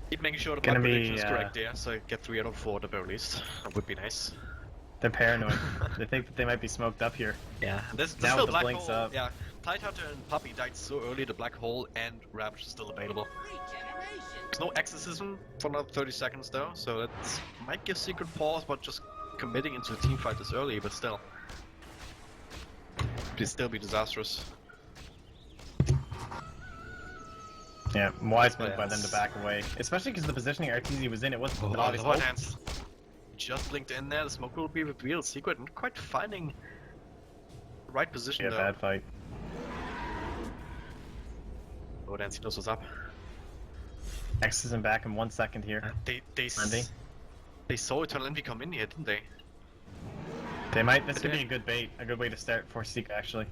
Keep making sure the blood prediction is correct there, so get 3 out of 4 at the very least. That would be nice. They're paranoid. They think that they might be smoked up here. Yeah, this Now still with the black blinks hole. up. Yeah, Tidehunter and Puppy died so early, the black hole and Ravage is still available. There's no exorcism for another 30 seconds though, so that might give Secret pause, but just committing into a team fight this early, but still. It'd still be disastrous. Yeah, wise move by them to Yes. back away, especially because the positioning RTZ was in, it wasn't an Oh, obvious lower hope. hands. Just blinked in there, the smoke will be revealed. Secret, not quite finding the right position Yeah, though. bad fight. Lower hands, he knows what's up. X isn't back in 1 second here. Andy. They saw Eternal Envy come in here, didn't they? They might. This could be a good bait, a good way to start for Seek actually.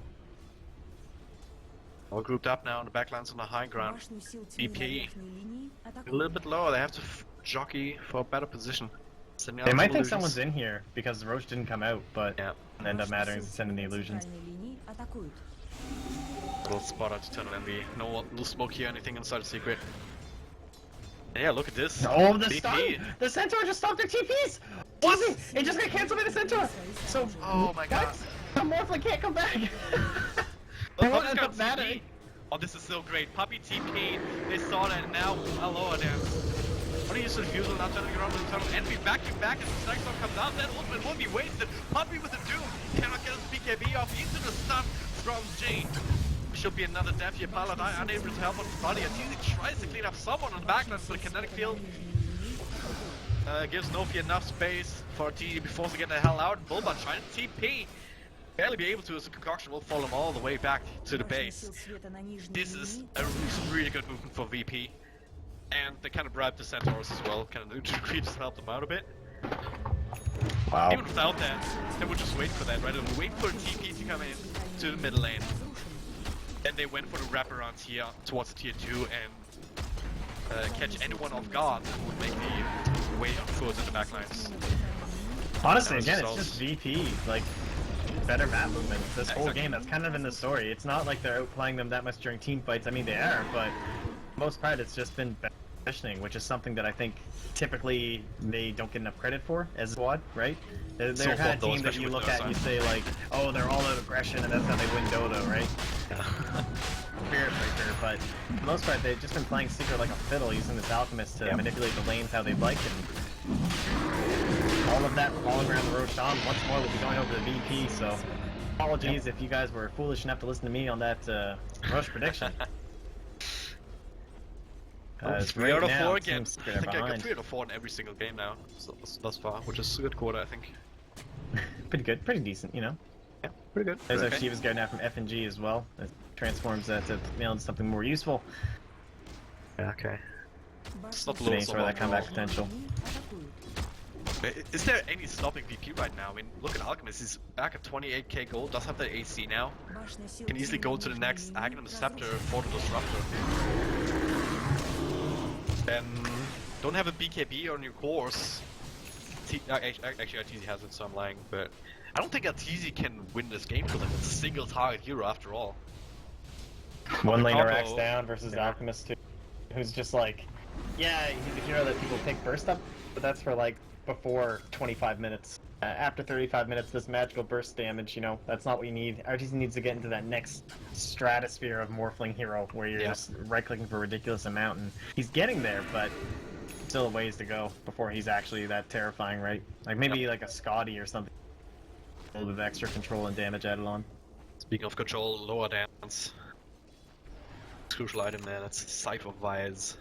All grouped up now on the backlines on the high ground. BP a little bit lower. They have to jockey for a better position. Sending out They might some think illusions. someone's in here because Roche didn't come out, but Yeah. it ended up mattering to sending the illusions. Little spot out Eternal Envy. No smoke here, anything inside the secret. And yeah, look at this. Oh, the BP. stun! The Centaur just stopped their TPs! Was it? It just got cancelled by the Centaur! So, Oh my god. what? The Morphling can't come back! Oh, They won't Puppy's end got up mattering. TP. Oh, this is so great. Puppy TP. They saw that and now a lower dance. What do you use the refusal now turning around with the Eternal Envy back to back as the Strike Zone comes out? That ultimate will be wasted. Puppy with the Doom cannot get his BKB off into the stun from Jane. Should be another death here. Paladin unable to help on his body. He tries to clean up someone on the backline for the kinetic field. Gives Nofi enough space for T before they get the hell out. Bulba trying to TP. Barely be able to, as the concoction will follow him all the way back to the base. This is a really good movement for VP. And they kind of bribed the Centaurs as well, kind of to creeps to help them out a bit. Wow. Even without that, they would just wait for that, right? They would wait for TP to come in to the middle lane. And they went for the wraparounds here towards the tier 2 and catch anyone off guard who would make the way on foot in the backlines. Honestly, That was again, it's results. just VP, like, better map movement this whole Exactly. game. That's kind of in the story. It's not like they're outplaying them that much during team fights. I mean, they are, but for the most part, it's just been better positioning, which is something that I think typically they don't get enough credit for as a squad, right? They're So the kind far, of though, team that especially you with look no at and you sign. say, like, oh, they're all out aggression and that's how they win Dota, right? Spirit breaker, but for the most part, they've just been playing Secret like a fiddle, using this Alchemist to manipulate the lanes how they'd like, and all of that falling around the Roshan once more will be going over to VP, so apologies if you guys were foolish enough to listen to me on that Roche prediction. Three out of now, four it again. seems I they're think I got behind. 3 out of 4 in every single game now, so, thus far, which is a good quarter, I think. Pretty good, pretty decent, you know. Yeah, pretty good. There's our Okay. Shiva's guard now from F&G as well. It transforms that to mail into something more useful. Yeah, okay. It's not Thanks low for that comeback all. potential. Is there any stopping VP right now? I mean, look at Alchemist, he's back at 28k gold, does have the AC now. Can easily go to the next Aghanim Scepter for the Disruptor. Don't have a BKB on your course. Actually, RTZ has it, so I'm lying, but I don't think RTZ can win this game for them. It's a single target hero after all. One laner Combo. racks down versus Yeah. Alchemist 2, who's just like, yeah, he's a hero that people pick burst up, but that's for like before 25 minutes. After 35 minutes, this magical burst damage, you know, that's not what you need. RTZ needs to get into that next stratosphere of Morphling hero where you're Yeah. just right-clicking for a ridiculous amount, and he's getting there, but still a ways to go before he's actually that terrifying, right? Like maybe like a Scotty or something. A little bit of extra control and damage added on. Speaking of control, lower dance. Crucial item there, that's Scythe of Vires.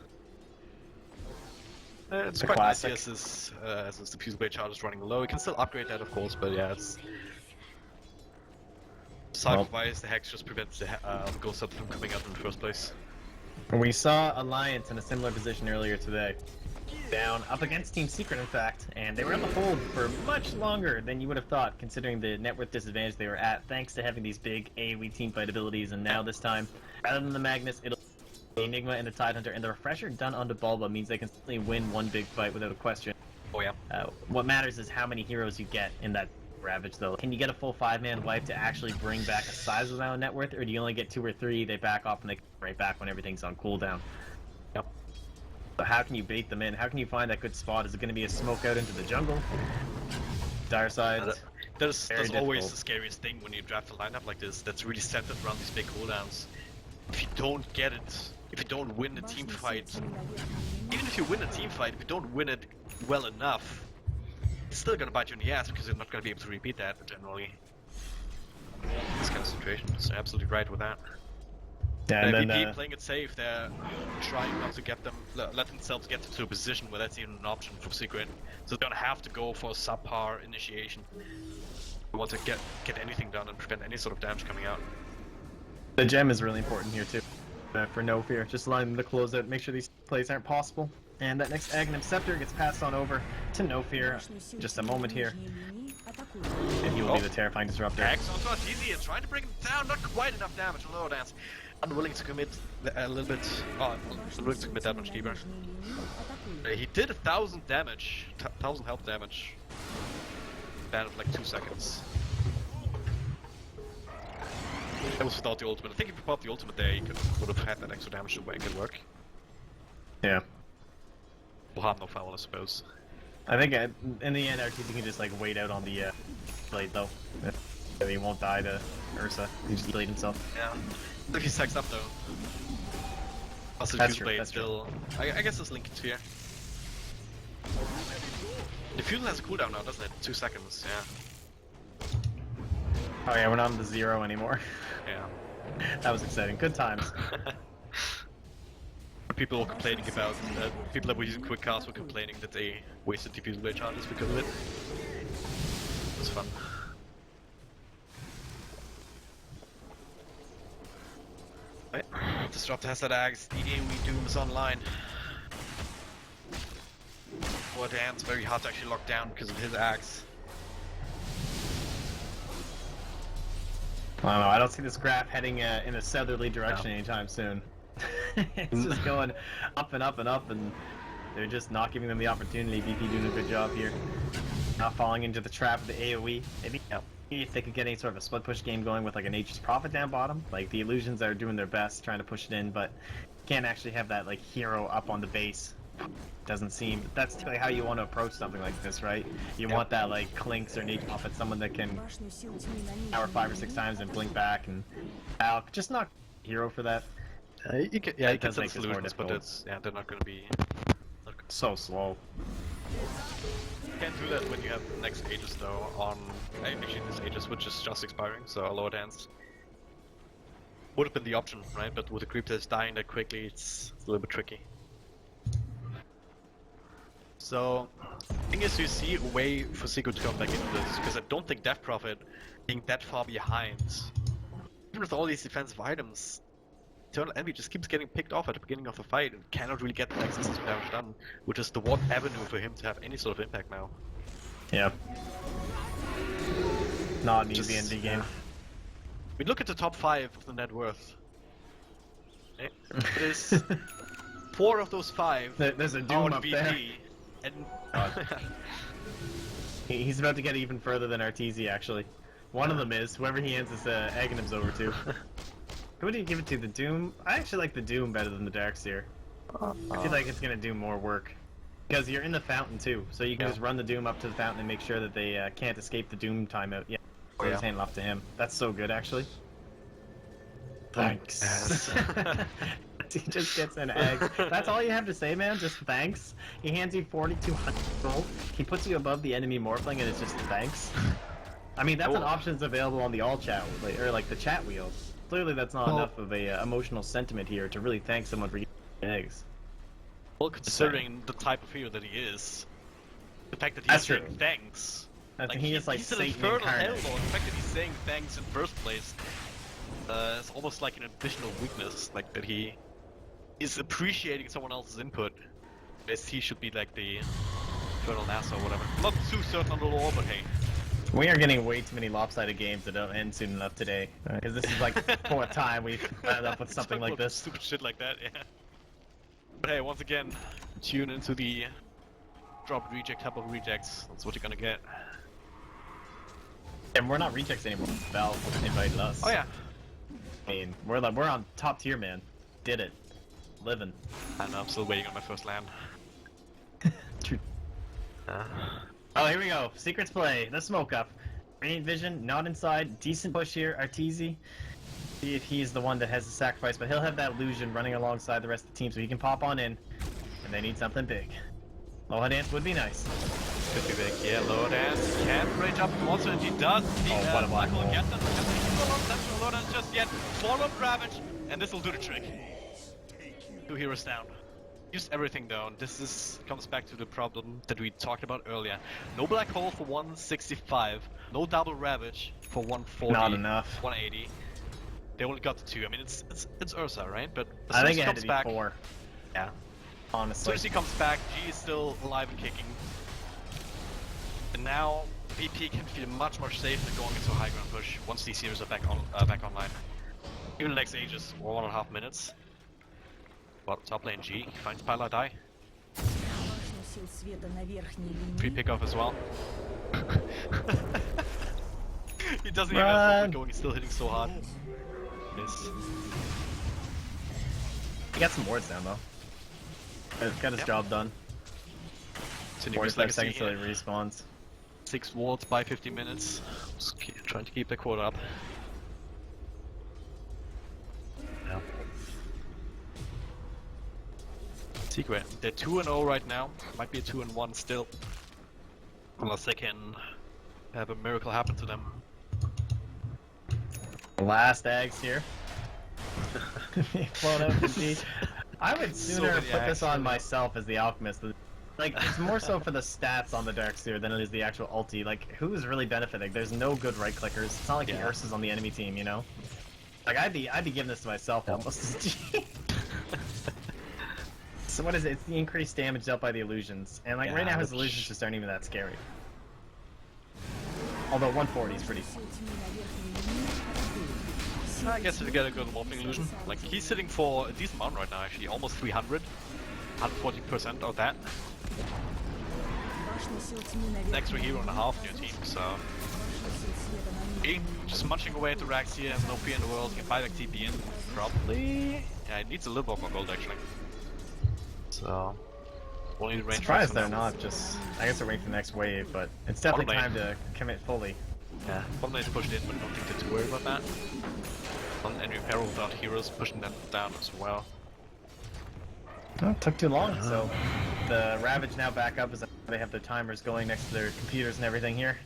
It's The quite nice classic. here as this diffuse blade charge is running low. You can still upgrade that, of course, but yeah, it's Scythe of Vires, the hex just prevents the ghost up from coming out in the first place. We saw Alliance in a similar position earlier today. Down, up against Team Secret in fact, and they were able to hold for much longer than you would have thought, considering the net worth disadvantage they were at, thanks to having these big AoE teamfight abilities, and now this time, rather than the Magnus, it'll be the Enigma and the Tidehunter, and the Refresher done onto Bulba means they can simply win one big fight without a question. Oh yeah. What matters is how many heroes you get in that Ravage, though. Can you get a full 5-man wipe to actually bring back a sizable amount of net worth, or do you only get 2 or 3, they back off and they come right back when everything's on cooldown? Yep. So how can you bait them in? How can you find that good spot? Is it going to be a smoke out into the jungle? Dire side? That's Very always difficult. the scariest thing when you draft a lineup like this that's really centered around these big cooldowns. If you don't get it, if you don't win a team fight, even if you win a team fight, if you don't win it well enough, it's still gonna bite you in the ass because you're not gonna be able to repeat that generally. this kind of situation. So absolutely right with that. Yeah, and VP then playing it safe, they're trying not to get them, let themselves get to a position where that's even an option for Secret. So they're gonna have to go for a subpar initiation. They want to get anything done and prevent any sort of damage coming out. the gem is really important here too. For No Fear, just allowing them to close out, make sure these plays aren't possible. And that next Aghanim Scepter gets passed on over to No Fear. Just a moment here. And he will be the terrifying disruptor. Axe onto Artesia and trying to bring him down, not quite enough damage on Lower Dance. Unwilling to commit a little bit, unwilling to commit that much deeper. He did 1,000 damage, 1,000 health damage. Banned of like 2 seconds. That was without the ultimate. I think if he popped the ultimate there, he would have had that extra damage to make it work. Yeah. Will harm no foul, I suppose. I think in the end, RTC can just like wait out on the blade though. He won't die to Ursa. He just blade himself. Yeah. If he stacks up though. Also, That's Fuse true, Blade that's still. I guess it's linked here. The Fusion has a cooldown now, doesn't it? 2 seconds, yeah. Oh yeah, we're not on the 0 anymore. Yeah. That was exciting. Good times. People were complaining about, people that were using quick cast were complaining that they wasted diffuse blade charges because of it. It was fun. Right. Disruptor has that axe, the AoE Doom is online. Lower Dan's very hard to actually lock down because of his axe. I don't know, I don't see this graph heading in a southerly direction anytime soon. It's just going up and up and up, and they're just not giving them the opportunity. VP doing a good job here. Not falling into the trap of the AoE. Maybe if they could get any sort of a split push game going with like an Nature's Prophet down bottom. Like the Illusions are doing their best trying to push it in, but can't actually have that like hero up on the base. Doesn't seem. That's typically how you want to approach something like this, right? You want that like Clinks or Nature's Prophet, someone that can power 5 or 6 times and blink back, and Alk, just not hero for that. You can, That you can does set make this more solutions, but difficult. it's, yeah, they're not gonna be... So slow. You can't do that when you have the next Aegis though on... Actually this Aegis, which is just expiring, so a Lower Dance would have been the option, right? But with the creep that's dying that quickly, it's a little bit tricky. So, the thing is, you see a way for Secret to come back into this, because I don't think Death Prophet being that far behind, even with all these defensive items, Eternal Envy just keeps getting picked off at the beginning of the fight and cannot really get the next system damage done, which is the one avenue for him to have any sort of impact now. Yeah. Not an easy ND game. I mean, look at the top 5 of the net worth. It is 4 of those 5 There's a are Doom on up VP, there. and He's about to get even further than Artesia, actually. One of them is, whoever he hands his Aghanim's over to. Who do you give it to? The Doom? I actually like the Doom better than the Darkseer. I feel like it's gonna do more work. Because you're in the fountain too, so you can just run the Doom up to the fountain and make sure that they can't escape the Doom timeout. Yeah, or his hand off to him. That's so good, actually. Thanks. Yes. He just gets an egg. That's all you have to say, man. Just thanks. He hands you 4,200 gold. He puts you above the enemy morphling, and it's just thanks. I mean, that's an option that's available on the all chat, or like the chat wheel. Clearly, that's not enough of a emotional sentiment here to really thank someone for getting eggs. Well, considering the type of hero that he is, the fact that he's That's saying true. thanks. He is like he's an Satan infernal incarnate. hellboy. The fact that he's saying thanks in first place is almost like an additional weakness, like that he is appreciating someone else's input. As he should be like the infernal NASA or whatever. Not too certain on the lore, but hey. We are getting way too many lopsided games that don't end soon enough today. Because this is like the 4th time we've ended up with something like this. Stupid shit like that, yeah. But hey, once again, tune into the drop reject type of rejects. That's what you're gonna get. And we're not rejects anymore. Valve invited us. Oh yeah. I mean, we're on top tier, man. Did it. Living. I know, I'm still waiting on my first land. True. Oh, here we go. Secrets play. The smoke up. Radiant Vision, not inside. Decent push here. Arteezy. See if he's the one that has the sacrifice, but he'll have that illusion running alongside the rest of the team, so he can pop on in. And they need something big. Low Dance would be nice. Could be big. Yeah, low dance can range up towards it, and he does. Oh, what a black hole. Get them. Low dance just yet. Follow Ravage, and this will do the trick. 2 heroes down. Used everything though, and this comes back to the problem that we talked about earlier. No black hole for 165, no double ravage for 140. Not enough. 180. They only got the 2. I mean, it's Ursa, right? But as I soon as think he it had comes to be back, 4. yeah. As Honestly. soon as he comes back, G is still alive and kicking. And now VP can feel much more safe than going into a high ground push once these heroes are back online. Even the next ages or 1.5 minutes. But top lane G finds Pila die. Free pick off as well. He doesn't even have going, he's still hitting so hard. Miss. He got some wards down though. Got his job done. 45 seconds till he respawns. 6 wards by 50 minutes. Just trying to keep the quota up. Yeah. Secret. They're 2-0 right now. Might be a 2-1 still. Unless they can have a miracle happen to them. Last eggs here. Flown out to G. I would sooner put this on myself as the alchemist. Like, it's more so for the stats on the Darkseer than it is the actual ulti. Like, who is really benefiting? There's no good right clickers. It's not like the Ursa's on the enemy team, you know? Like, I'd be giving this to myself almost. So what is it? It's the increased damage dealt by the illusions. And like right now his illusions just aren't even that scary. Although 140 is pretty fun. I guess if you get a good morphing illusion. Like, he's sitting for a decent amount right now actually, almost 300. 140% of that. An extra hero and a half in your team, so... Just munching away at the racks here, has no fear in the world, can buy back TP in, probably... Yeah, it needs a little more gold actually. So... Only the range. Surprised they're not just... I guess they're waiting for the next wave, but it's definitely time to commit fully. Yeah, one lane's pushed in, but I don't think they're too worried about that. And Repair without heroes pushing that down as well. Well, it took too long, so the Ravage now back up as they have their timers going next to their computers and everything here.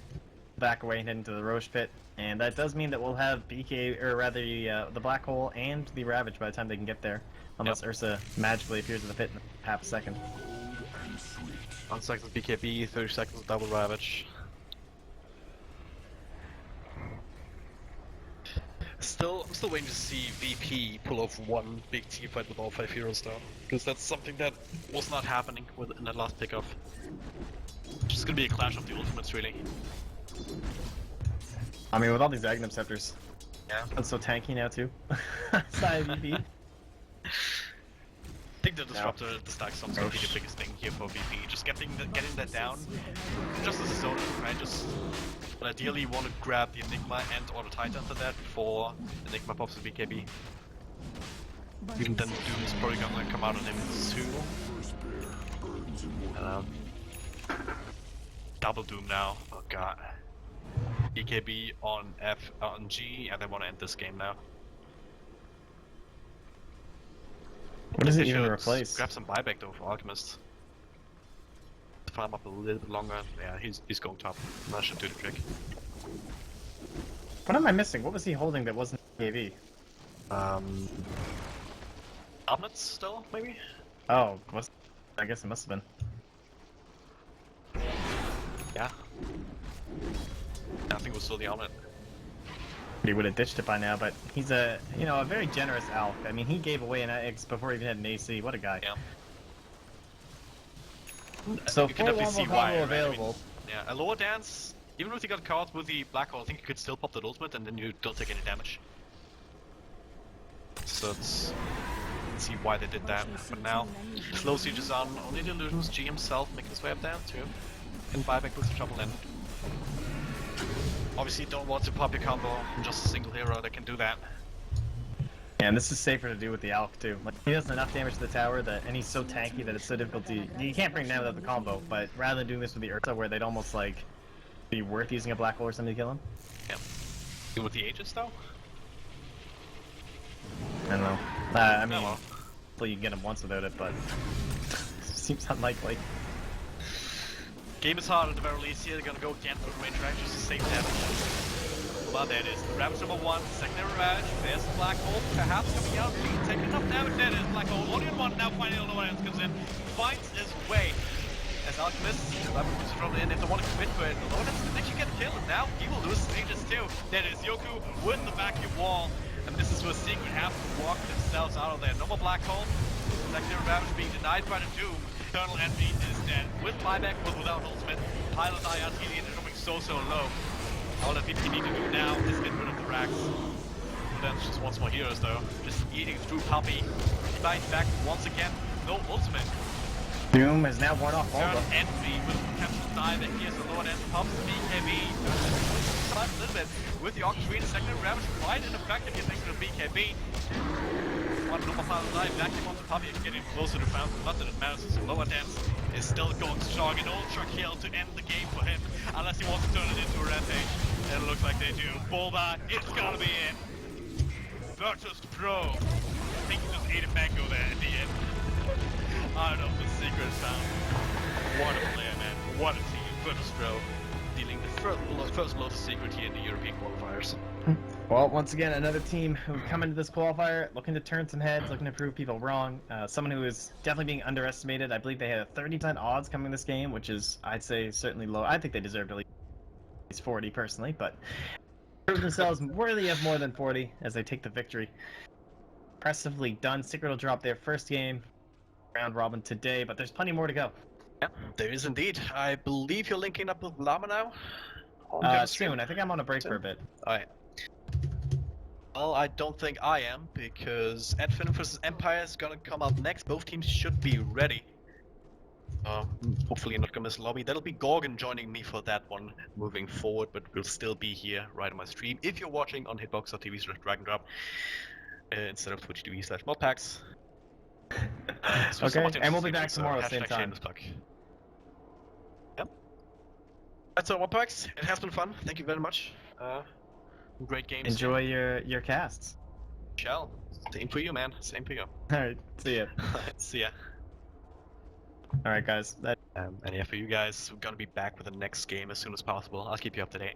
Back away and head into the Roche pit, and that does mean that we'll have BK, or rather the Black Hole and the Ravage by the time they can get there. Unless Ursa magically appears in the pit in half a second. 1 second BKB, 30 seconds double Ravage. I'm still waiting to see VP pull off one big team fight with all 5 heroes though, because that's something that was not happening in that last pickoff. It's just gonna be a clash of the ultimates, really. I mean, with all these Agnum Scepters, it's so tanky now too. Side VP. I think the disruptor, the stack stomp's gonna be the biggest thing here for VP. Just getting that down, just as a zone, right? But ideally, you want to grab the Enigma and or the Titan for that before Enigma pops the BKB. Even then, Doom is probably gonna come out on him soon. Double Doom now. Oh god. BKB on G, and they want to end this game now. What does it even replace? Grab some buyback though for Alchemist. Farm up a little bit longer. Yeah, he's going top. That should do the trick. What am I missing? What was he holding that wasn't AV? Omnets still, maybe? Oh, I guess it must have been. Yeah. I think it was still the Omnet. He would have ditched it by now, but he's a very generous Alc. I mean, he gave away an X before he even had an AC. What a guy. Yeah. So you can definitely see why, right? available. I mean, yeah, a lower dance, even if you got caught with the Black Hole, I think you could still pop that ultimate and then you don't take any damage. So let's see why they did that. But now, slow siege is on, only the illusions, G himself making his way up down too. And buyback with the trouble in. Obviously you don't want to pop your combo, just a single hero that can do that. Yeah, and this is safer to do with the Alc too. Like, he does enough damage to the tower and he's so tanky that it's so difficult to... You can't bring him down without the combo, but rather than doing this with the Ursa where they'd almost like be worth using a Black Hole or something to kill him. Yeah. Even with the Aegis though? I don't know. I mean, hopefully you can get him once without it, but seems unlikely. Game is hard at the very least here. They're gonna go again for range range just to save damage. Well, there it is. The Ravage number 1, secondary Ravage. There's the Black Hole, perhaps coming out, taking enough damage. There it is, Black Hole. Only on 1, now finally the Alliance comes in. Finds his way. As Alchemist, Ravage moves from in. If they want to commit to it, the Alliance can actually get a kill. And now he will lose stages too. There it is, Yoku with the vacuum wall. And this is where Secret have to walk themselves out of there. No more Black Hole. Secondary Ravage being denied by the Doom. Colonel Envy is dead. With buyback, but without ultimate. Pilot IRTD is dropping so low. All that VP need to do now is get rid of the racks. And then just wants more heroes though. Just eating through Puppy. He bites back once again. No ultimate. Doom has now worn off all Colonel the... Envy with a potential dieback here. So lower end pops the BKB. A little bit with the Octarine. Secondary Ravage quite ineffective here thanks to the BKB. One normal final dive, back him onto Puppy and getting closer to Fountain. Not that it matters, so Lower Dance is still going strong. An ultra kill to end the game for him, unless he wants to turn it into a rampage. And it looks like they do. Bullbat, it's gonna be it. VIRTUS Pro. I think he just ate a mango there at the end. Out of the secret sound. What a player, man. What a team. VIRTUS Pro. Dealing the first blow to secret here in the European qualifiers. Well, once again, another team who come into this qualifier looking to turn some heads, looking to prove people wrong. Someone who is definitely being underestimated. I believe they had a 30% odds coming this game, which is, I'd say, certainly low. I think they deserved at least 40 personally, but proved themselves worthy of more than 40 as they take the victory. Impressively done. Secret will drop their first game round robin today, but there's plenty more to go. Yeah, there is indeed. I believe you're linking up with Llama now? Soon. I think I'm on a break for a bit. Alright. Well, I don't think I am, because Advent vs Empire is gonna come up next. Both teams should be ready. Hopefully not gonna miss lobby. That'll be Gorgon joining me for that one moving forward, but will still be here right on my stream. If you're watching on hitbox.tv/dragondrop instead of twitch.tv/modpacks. Okay, and we'll be back tomorrow at the same time. Yep. That's all, Modpacks. It has been fun. Thank you very much. Great games. Enjoy your casts. Shall. Same for you, man. Same for you. Alright, see ya. See ya. Alright, guys. And yeah, for you guys, we're gonna be back with the next game as soon as possible. I'll keep you up to date.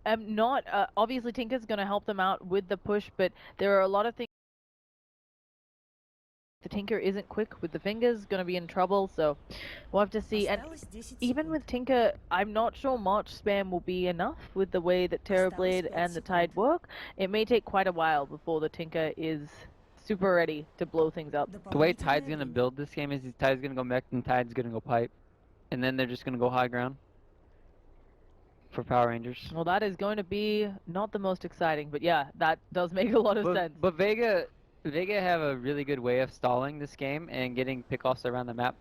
am not obviously Tinker's going to help them out with the push, but there are a lot of things. The Tinker isn't quick with the fingers, going to be in trouble, so we'll have to see. And even with Tinker, I'm not sure March spam will be enough with the way that Terrorblade and the Tide work. It may take quite a while before the Tinker is super ready to blow things up. The way Tide's gonna build this game is Tide's gonna go mech and Tide's gonna go pipe. And then they're just gonna go high ground. For Power Rangers. Well, that is going to be not the most exciting, but yeah, that does make a lot of sense. But Vega have a really good way of stalling this game and getting pickoffs around the map.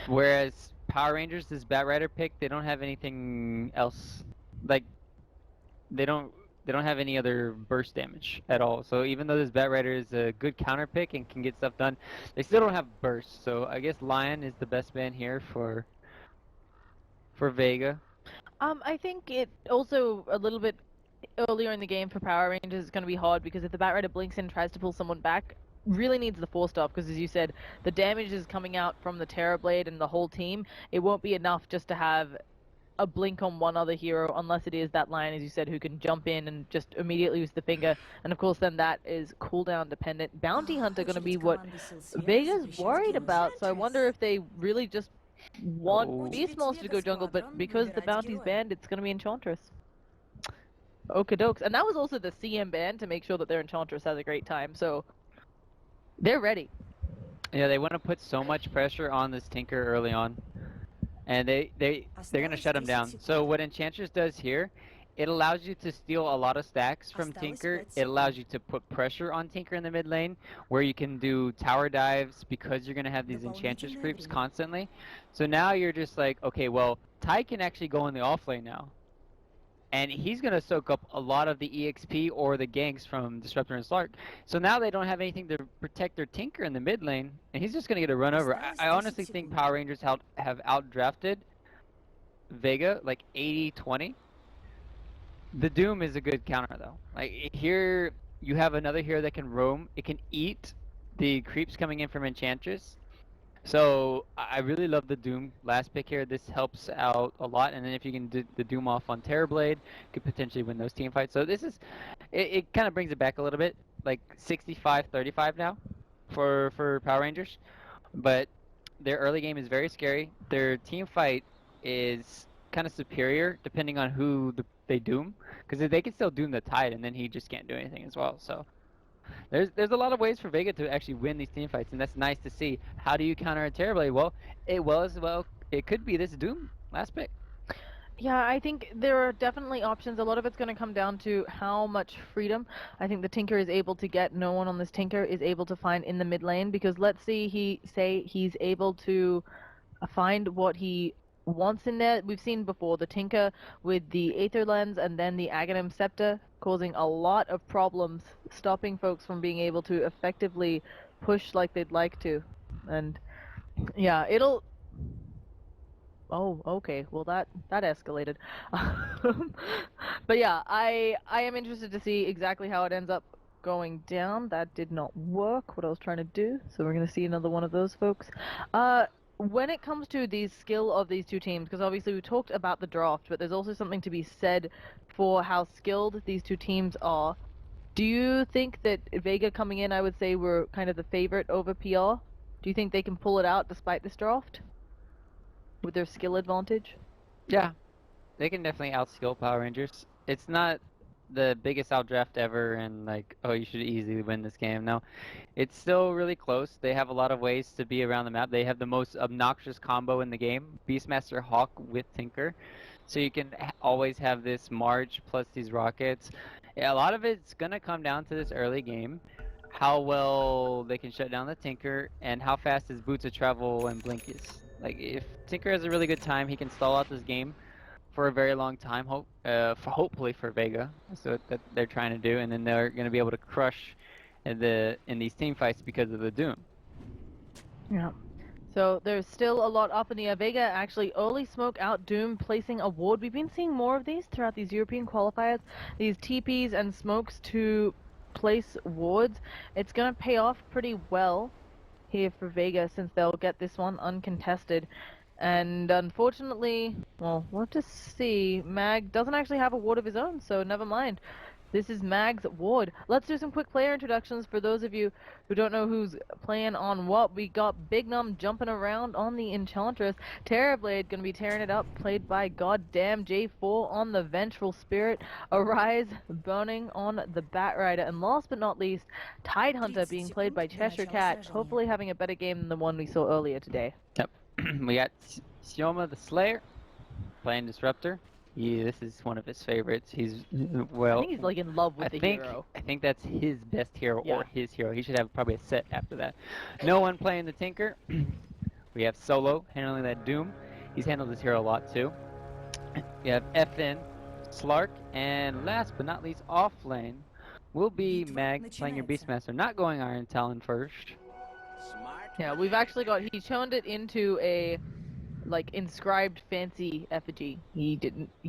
Whereas Power Rangers, this Batrider pick, they don't have anything else. Like, they don't have any other burst damage at all. So even though this Batrider is a good counter pick and can get stuff done, they still don't have burst. So I guess Lion is the best ban here for Vega. I think it also a little bit earlier in the game for Power Rangers is going to be hard because if the Batrider blinks in and tries to pull someone back, really needs the force stop because as you said, the damage is coming out from the Terrorblade and the whole team. It won't be enough just to have a blink on one other hero unless it is that Lion, as you said, who can jump in and just immediately use the finger. And of course then that is cooldown dependent. Bounty Hunter going to be what Vega's worried about, so I wonder if they really just want Beast Monster to go jungle, but because the Bounty's banned, it's going to be Enchantress. Okadokes. And that was also the CM ban to make sure that their Enchantress has a great time, so they're ready. Yeah, they want to put so much pressure on this Tinker early on. And they're going to shut him down. So what Enchantress does here, it allows you to steal a lot of stacks from Tinker. It allows you to put pressure on Tinker in the mid lane, where you can do tower dives because you're going to have these Enchantress creeps constantly. So now you're just like, okay, well, Ty can actually go in the off lane now. And he's going to soak up a lot of the EXP or the ganks from Disruptor and Slark. So now they don't have anything to protect their Tinker in the mid lane, and he's just going to get a run over. I honestly think Power Rangers have outdrafted Vega like 80-20. The Doom is a good counter though. Like here you have another hero that can roam. It can eat the creeps coming in from Enchantress. So I really love the Doom last pick here. This helps out a lot, and then if you can do the Doom off on Terrorblade, could potentially win those team fights. So this is, it kind of brings it back a little bit, like 65-35 now for Power Rangers. But their early game is very scary. Their team fight is kind of superior depending on who they Doom, because they can still Doom the Tide, and then he just can't do anything as well. So. There's a lot of ways for Vega to actually win these team fights, and that's nice to see. How do you counter a Terrorblade? Well, it could be this Doom last pick. Yeah, I think there are definitely options. A lot of it's going to come down to how much freedom I think the Tinker is able to get. No one on this Tinker is able to find in the mid lane, because let's see, he's able to find what he wants in there. We've seen before the Tinker with the Aether Lens and then the Aghanim Scepter causing a lot of problems, stopping folks from being able to effectively push like they'd like to. And yeah, it'll... Oh, okay. Well, that escalated. But yeah, I am interested to see exactly how it ends up going down. That did not work, what I was trying to do. So we're going to see another one of those folks. When it comes to the skill of these two teams, because obviously we talked about the draft, but there's also something to be said for how skilled these two teams are. Do you think that Vega coming in, I would say, were kind of the favorite over PR? Do you think they can pull it out despite this draft? With their skill advantage? Yeah, they can definitely outskill Power Rangers. It's not the biggest outdraft ever and like, oh, you should easily win this game. No, it's still really close. They have a lot of ways to be around the map. They have the most obnoxious combo in the game, Beastmaster Hawk with Tinker. So you can always have this March plus these rockets. Yeah, a lot of it's going to come down to this early game. How well they can shut down the Tinker and how fast his Boots of Travel and Blink is. Like, if Tinker has a really good time, he can stall out this game for a very long time, hopefully for Vega. So that they're trying to do, and then they're going to be able to crush in these team fights because of the Doom. Yeah. So there's still a lot up in the air. Vega actually early smoke out Doom, placing a ward. We've been seeing more of these throughout these European qualifiers. These TPs and smokes to place wards. It's going to pay off pretty well here for Vega, since they'll get this one uncontested. And unfortunately, well, we'll have to see. Mag doesn't actually have a ward of his own, so never mind. This is Mag's ward. Let's do some quick player introductions for those of you who don't know who's playing on what. We got Big Num jumping around on the Enchantress. Terrorblade gonna be tearing it up, played by goddamn J4 on the Vengeful Spirit. Arise burning on the Batrider. And last but not least, Tidehunter being played by Cheshire Cat, hopefully having a better game than the one we saw earlier today. Yep. We got Sioma the Slayer playing Disruptor. This is one of his favorites. He's, well, I think he's like in love with the hero. I think that's his best hero Yeah. or his hero. He should have probably a set after that. No one playing the Tinker. We have Solo handling that Doom. He's handled this hero a lot too. We have FN, Slark, and last but not least, off lane will be Mag playing your Beastmaster. Not going Iron Talon first. Yeah, we've actually got, he turned it into a, like, inscribed fancy effigy. He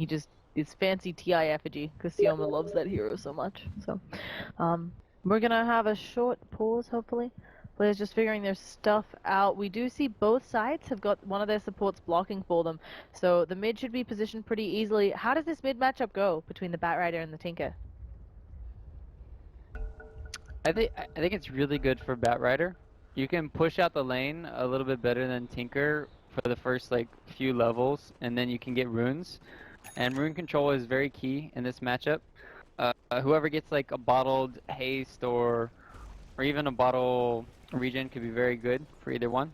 just, is fancy TI effigy, because Sioma loves that hero so much. So, we're gonna have a short pause, hopefully. Players just figuring their stuff out. We do see both sides have got one of their supports blocking for them, so the mid should be positioned pretty easily. How does this mid matchup go between the Batrider and the Tinker? I think it's really good for Batrider. You can push out the lane a little bit better than Tinker for the first like few levels, and then you can get runes. And rune control is very key in this matchup. Whoever gets like a bottled haste or even a bottle regen could be very good for either one.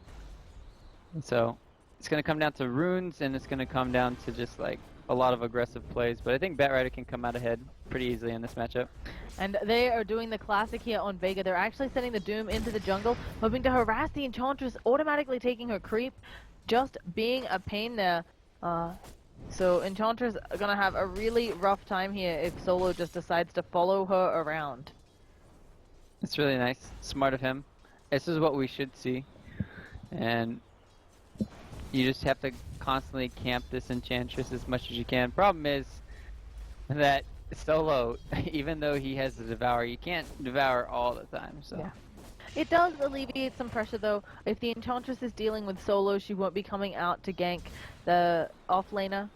And so it's gonna come down to runes, and it's gonna come down to just like a lot of aggressive plays. But I think Batrider can come out ahead pretty easily in this matchup. And they are doing the classic here on Vega. They're actually sending the Doom into the jungle, hoping to harass the Enchantress, automatically taking her creep, just being a pain there. So Enchantress are gonna have a really rough time here if Solo just decides to follow her around. It's really nice, smart of him. This is what we should see. And you just have to constantly camp this Enchantress as much as you can. Problem is that Solo, even though he has the Devour, you can't Devour all the time, so. Yeah. It does alleviate some pressure though. If the Enchantress is dealing with Solo, she won't be coming out to gank the offlaner,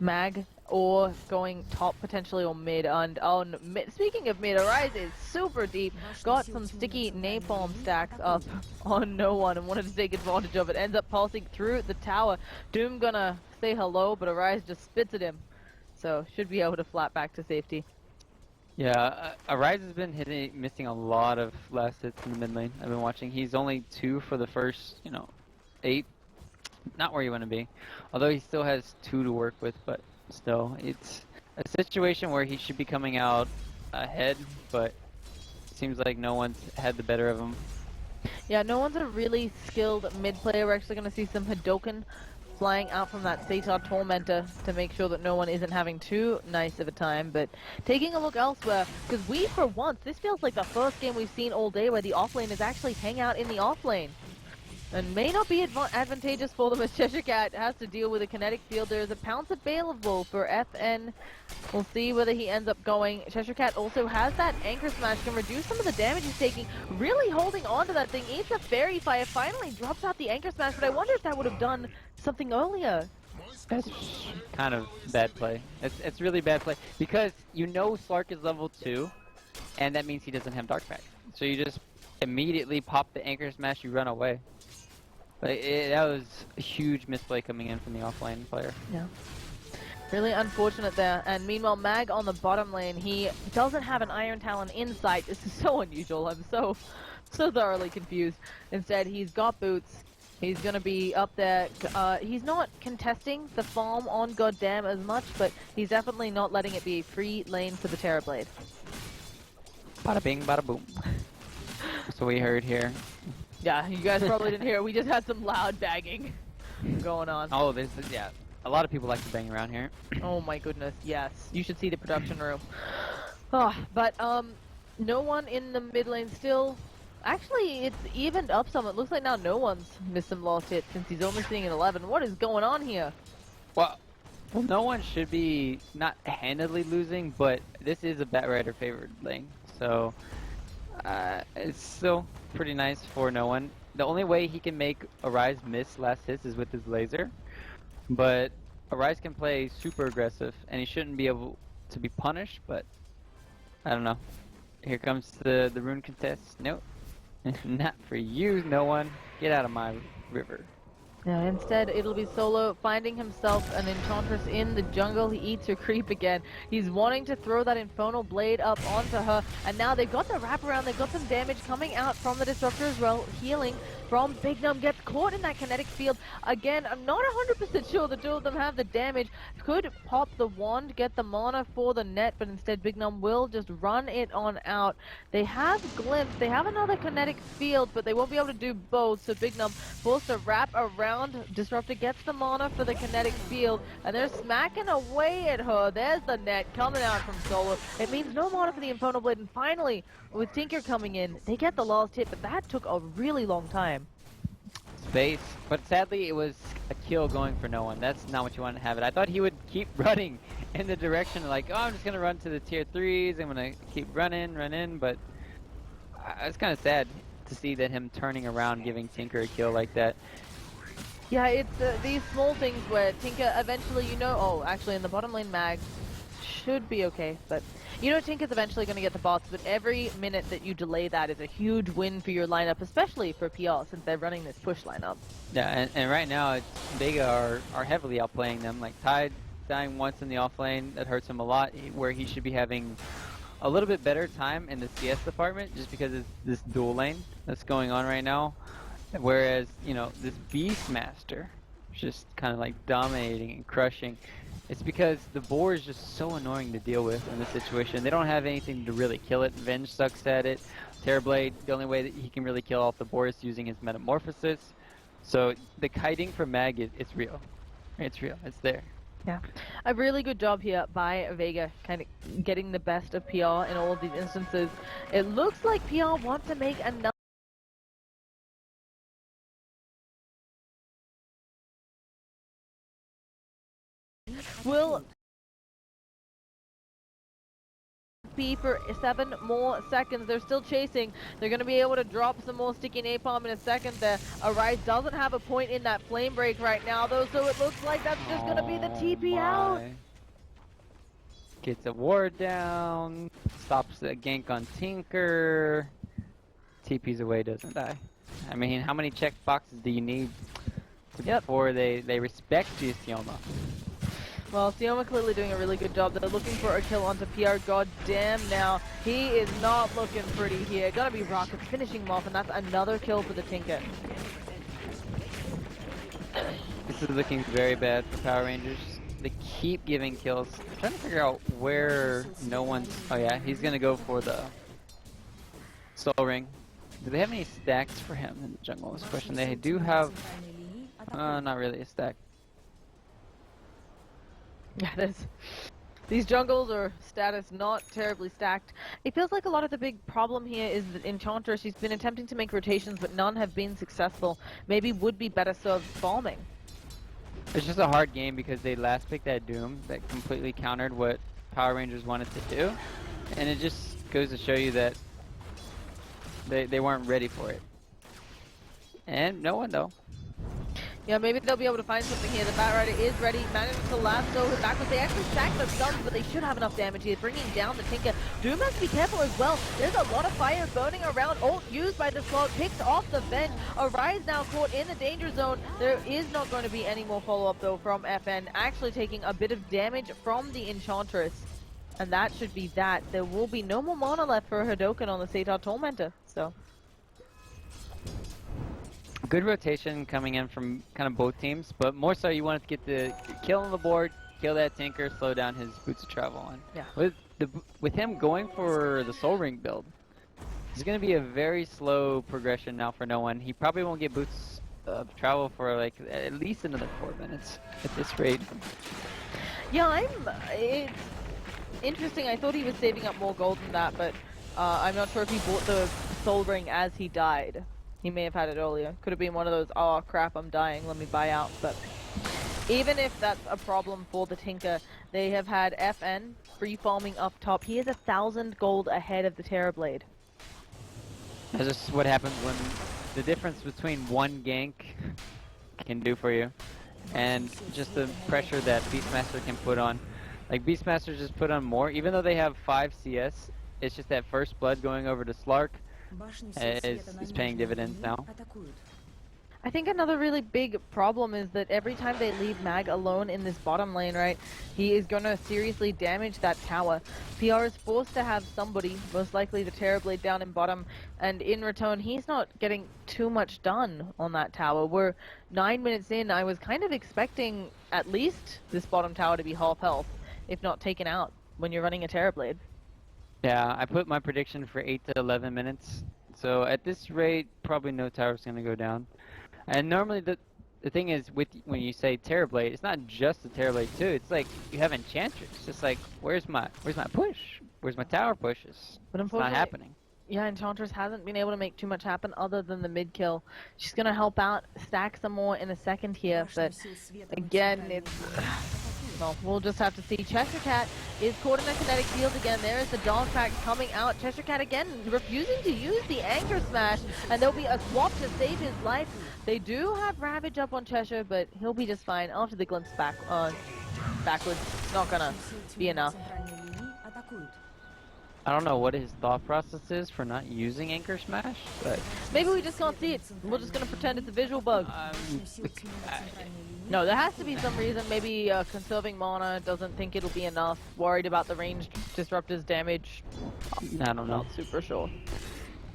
Mag, or going top potentially or mid. And on mid, speaking of mid, Arise is super deep. Got some sticky napalm stacks up on no one and wanted to take advantage of it. Ends up pulsing through the tower. Doom gonna say hello, but Arise just spits at him. So should be able to flat back to safety. Yeah, Arise has been missing a lot of last hits in the mid lane. I've been watching. He's only 2 for the first, 8. Not where you want to be. Although he still has 2 to work with, but still, it's a situation where he should be coming out ahead, but it seems like no one's had the better of him. Yeah, no one's a really skilled mid player. We're actually going to see some Hadoken flying out from that Sator Tormentor to make sure that no one isn't having too nice of a time. But taking a look elsewhere, because we, for once, this feels like the first game we've seen all day where the offlane is actually hang out in the offlane. And may not be advantageous for them as Cheshire Cat has to deal with a kinetic field. There is a pounce available for FN. We'll see whether he ends up going. Cheshire Cat also has that Anchor Smash, can reduce some of the damage he's taking. Really holding on to that thing. Eats a Fairy Fire, finally drops out the Anchor Smash, but I wonder if that would have done something earlier. That's kind of bad play. It's really bad play. Because you know Slark is level 2, and that means he doesn't have Dark Pact. So you just immediately pop the Anchor Smash, you run away. But that was a huge misplay coming in from the offlane player. Yeah. Really unfortunate there. And meanwhile, Mag on the bottom lane, he doesn't have an Iron Talon in sight. This is so unusual. I'm so thoroughly confused. Instead, he's got boots. He's going to be up there. He's not contesting the farm on Goddamn as much, but he's definitely not letting it be a free lane for the Terrorblade. Bada bing, bada boom. That's what we heard here. Yeah, you guys probably didn't hear. We just had some loud banging going on. Oh, yeah. A lot of people like to bang around here. Oh my goodness, yes. You should see the production room. Oh, but no one in the mid lane still. Actually, it's evened up some. It looks like now no one's missed some lost hits since he's only sitting at 11. What is going on here? Well, no one should be not handedly losing, but this is a Batrider favored lane, so it's still pretty nice for no one. the only way he can make Arise miss last hits is with his laser. But Arise can play super aggressive, and he shouldn't be able to be punished, but I don't know. Here comes the rune contest. Nope. Not for you, no one. Get out of my river. Yeah, instead, it'll be Solo finding himself an Enchantress in the jungle. He eats her creep again. He's wanting to throw that Infernal Blade up onto her. And now they've got the wraparound. They've got some damage coming out from the Disruptor as well. Healing from Big Num. Gets caught in that kinetic field. Again, I'm not 100% sure the two of them have the damage. Could pop the wand, get the mana for the net, but instead Big Num will just run it on out. They have Glimpse. They have another kinetic field, but they won't be able to do both. So Big Num forced to wrap around. Disruptor gets the mana for the kinetic field, and they're smacking away at her. There's the net coming out from Solo. It means no mana for the Infernal Blade, and finally, with Tinker coming in, they get the last hit, but that took a really long time. Space. But sadly, it was a kill going for no one. That's not what you want to have it. I thought he would keep running in the direction like, oh, I'm just going to run to the tier 3s. I'm going to keep run in, but it's kind of sad to see that him turning around, giving Tinker a kill like that. Yeah, it's these small things where Tinker eventually, oh, actually in the bottom lane mag should be okay, but Tinker's eventually going to get the bots, but every minute that you delay that is a huge win for your lineup, especially for PR since they're running this push lineup. Yeah, and right now, Vega are heavily outplaying them. Like Tide dying once in the off lane, that hurts him a lot, where he should be having a little bit better time in the CS department just because of this dual lane that's going on right now. Whereas, this Beastmaster is just kind of like dominating and crushing. It's because the boar is just so annoying to deal with in this situation. They don't have anything to really kill it. Venge sucks at it. Terrorblade, the only way that he can really kill off the boar is using his Metamorphosis. So the kiting for Mag, it's real. It's real. It's there. Yeah, a really good job here by Vega, kind of getting the best of PR in all of these instances. It looks like PR want to make another will be for 7 more seconds. They're still chasing. They're going to be able to drop some more sticky napalm in a second there. Arise doesn't have a point in that flame break right now though, so it looks like that's just going to be the TP out. Gets a ward down, stops the gank on Tinker, TP's away, doesn't die. I mean, how many check boxes do you need before they respect you, Sioma? Well, Sioma clearly doing a really good job. They're looking for a kill onto PR. God damn now. He is not looking pretty here. Gonna be Rockets finishing him off, and that's another kill for the Tinker. This is looking very bad for Power Rangers. They keep giving kills. I'm trying to figure out where no one's... Oh yeah, he's gonna go for the Soul Ring. Do they have any stacks for him in the jungle? Is the question. They do have... not really a stack. Yeah, these jungles are status not terribly stacked. It feels like a lot of the big problem here is that Enchantress, she's been attempting to make rotations, but none have been successful. Maybe would be better served farming. It's just a hard game because they last picked that Doom that completely countered what Power Rangers wanted to do. And it just goes to show you that they weren't ready for it. And no one though. Yeah, maybe they'll be able to find something here. The Batrider is ready, managed to lasso him backwards. They actually stack the stuns, but they should have enough damage here, bringing down the Tinker. Doom has to be careful as well. There's a lot of fire burning around. Ult used by the slot, picks off the Venge. Arise now caught in the danger zone. There is not going to be any more follow-up though from FN, actually taking a bit of damage from the Enchantress. And that should be that. There will be no more mana left for Hadoken on the Sator Tormentor, so... Good rotation coming in from kind of both teams, but more so you wanted to get the kill on the board, kill that Tinker, slow down his Boots of Travel. And yeah. with him going for the Soul Ring build, it's going to be a very slow progression now for no one. He probably won't get Boots of Travel for like at least another 4 minutes at this rate. Yeah, it's interesting. I thought he was saving up more gold than that, but I'm not sure if he bought the Soul Ring as he died. He may have had it earlier. Could have been one of those, oh crap, I'm dying, let me buy out. But even if that's a problem for the Tinker, they have had FN free farming up top. He is 1,000 gold ahead of the Terrorblade. That's just what happens when the difference between one gank can do for you, and just the pressure that Beastmaster can put on. Like Beastmaster just put on more, even though they have 5 CS. It's just that first blood going over to Slark is paying dividends now. I think another really big problem is that every time they leave Mag alone in this bottom lane, right, he is going to seriously damage that tower. PR is forced to have somebody, most likely the Terrorblade down in bottom, and in return he's not getting too much done on that tower. We're 9 minutes in. I was kind of expecting at least this bottom tower to be half health, if not taken out, when you're running a Terrorblade. Yeah, I put my prediction for 8 to 11 minutes. So at this rate, probably no tower's going to go down. And normally the thing is, when you say Terrorblade, it's not just the Terrorblade too. It's like you have Enchantress. It's just like, where's my push? Where's my tower pushes? But It's not happening. Yeah, Enchantress hasn't been able to make too much happen other than the mid kill. She's gonna help out, stack some more in a second here, but again, it's... Well, we'll just have to see. Cheshire Cat is caught in a kinetic field again. There is the dog pack coming out. Cheshire Cat again refusing to use the Anchor Smash, and there'll be a swap to save his life. They do have Ravage up on Cheshire, but he'll be just fine after the glimpse backwards. Not gonna be enough. I don't know what his thought process is for not using Anchor Smash, but... Maybe we just can't see it. We're just gonna pretend it's a visual bug. No, there has to be some reason. Maybe conserving mana, doesn't think it'll be enough, worried about the ranged disruptor's damage. I don't know. Not super sure.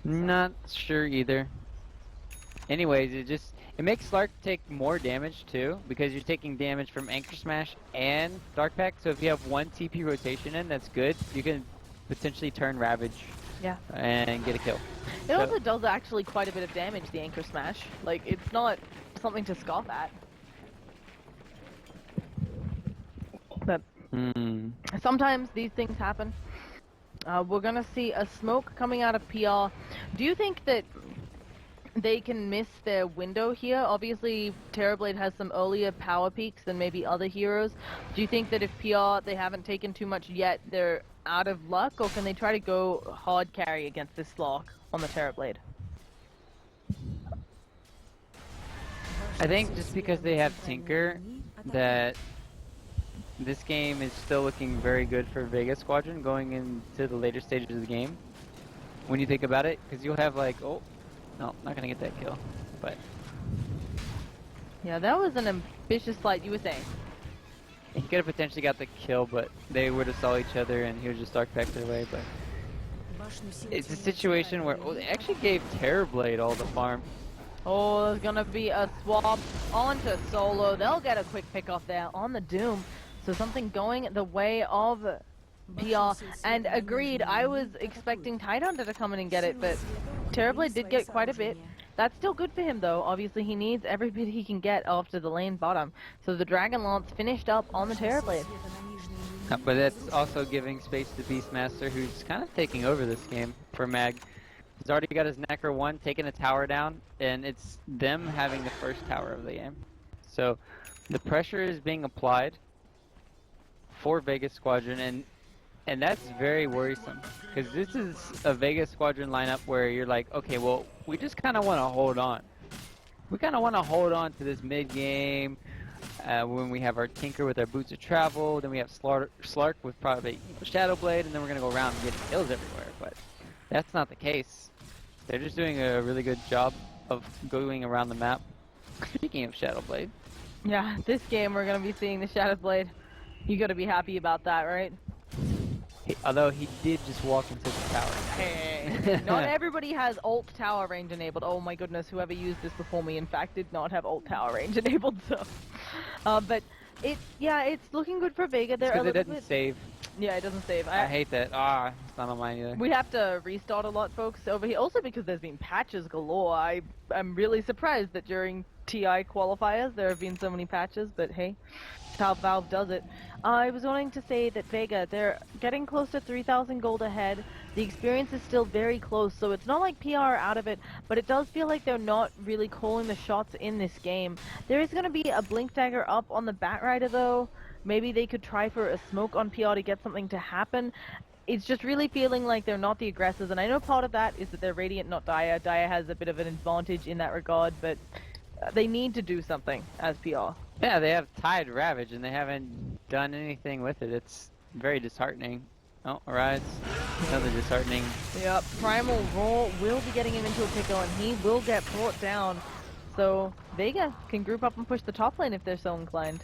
Not sure either. Anyways, it makes Slark take more damage too, because you're taking damage from Anchor Smash and Dark Pack. So if you have one TP rotation in, that's good. You can potentially turn Ravage. Yeah. And get a kill. It also does actually quite a bit of damage, the Anchor Smash. Like, it's not something to scoff at. But sometimes these things happen. We're gonna see a smoke coming out of PR. Do you think that they can miss their window here? Obviously, Terrorblade has some earlier power peaks than maybe other heroes. Do you think that if PR, they haven't taken too much yet, they're out of luck? Or can they try to go hard carry against this Slark on the Terrorblade? I think just because they have Tinker, that this game is still looking very good for Vega Squadron going into the later stages of the game. When you think about it, because you'll have like, oh, no, not gonna get that kill, but... Yeah, that was an ambitious fight, you were saying. He could have potentially got the kill, but they would have saw each other and he would just Dark Pack their way, but... It's a situation where, oh, they actually gave Terrorblade all the farm. Oh, there's gonna be a swap onto Solo. They'll get a quick pick off there on the Doom. So something going the way of PR. And agreed, I was expecting Tidehunter to come in and get it, but Terrorblade did get quite a bit. That's still good for him though. Obviously he needs every bit he can get after the lane bottom. So the Dragon Lance finished up on the Terrorblade. But that's also giving space to Beastmaster, who's kind of taking over this game for Mag. He's already got his Necker 1, taking a tower down, and it's them having the first tower of the game. So the pressure is being applied for Vegas Squadron, and that's very worrisome, because this is a Vegas Squadron lineup where you're like, okay, well, we just kind of want to hold on. We kind of want to hold on to this mid-game, when we have our Tinker with our Boots of Travel, then we have Slark with probably Shadow Blade, and then we're going to go around and get kills everywhere, but that's not the case. They're just doing a really good job of going around the map. Speaking of Shadow Blade. Yeah, this game we're going to be seeing the Shadow Blade. You got to be happy about that, right? Although he did just walk into the tower. Hey, not everybody has ult tower range enabled. Oh my goodness, whoever used this before me, in fact, did not have ult tower range enabled. So, but it's looking good for Vega. They're a Because it little doesn't bit... save. Yeah, it doesn't save. I hate that. It's not on mine either. We have to restart a lot, folks, over here. Also because there's been patches galore. I'm really surprised that during TI qualifiers there have been so many patches, but hey, that's how Valve does it. I was wanting to say that Vega, they're getting close to 3,000 gold ahead. The experience is still very close, so it's not like PR are out of it, but it does feel like they're not really calling the shots in this game. There is going to be a Blink Dagger up on the Batrider though. Maybe they could try for a smoke on PR to get something to happen. it's just really feeling like they're not the aggressors, and I know part of that is that they're Radiant, not Dire. Dire has a bit of an advantage in that regard, but they need to do something as PR. Yeah, they have Tide Ravage and they haven't done anything with it. It's very disheartening. Oh, Arise. Another disheartening. Yep, Primal Roar will be getting him into a pickle, and he will get brought down. So Vega can group up and push the top lane if they're so inclined.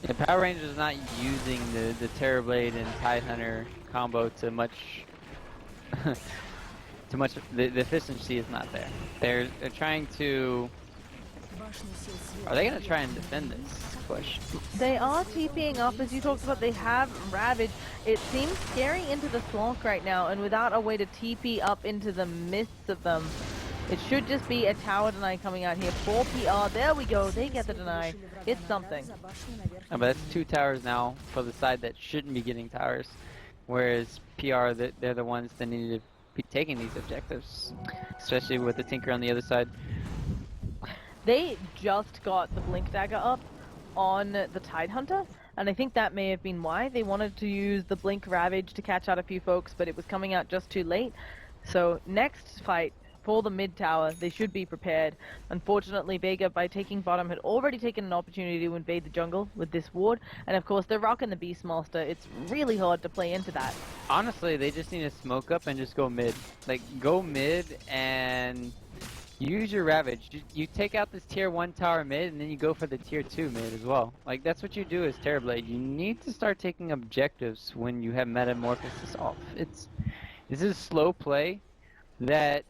Yeah, Power Rangers not using the Terrorblade and Tidehunter combo to much. The efficiency is not there. They're trying to. Are they gonna try and defend this push? They are TPing up, as you talked about. They have Ravage. It seems scary into the Slonk right now, and without a way to TP up into the midst of them, it should just be a tower deny coming out here for PR. There we go. They get the deny. It's something. Oh, but that's 2 towers now for the side that shouldn't be getting towers, whereas PR, they're the ones that need to be taking these objectives, especially with the Tinker on the other side. They just got the Blink Dagger up on the Tidehunter, and I think that may have been why they wanted to use the Blink Ravage to catch out a few folks, but it was coming out just too late. So next fight for the mid tower, they should be prepared. Unfortunately, Vega, by taking bottom, had already taken an opportunity to invade the jungle with this ward, and of course they're rocking the Beastmaster. It's really hard to play into that. Honestly, they just need to smoke up and just go mid. Like, go mid and use your Ravage. You take out this tier 1 tower mid, and then you go for the tier 2 mid as well. Like, that's what you do as Terrorblade. You need to start taking objectives when you have Metamorphosis off. This is slow play that,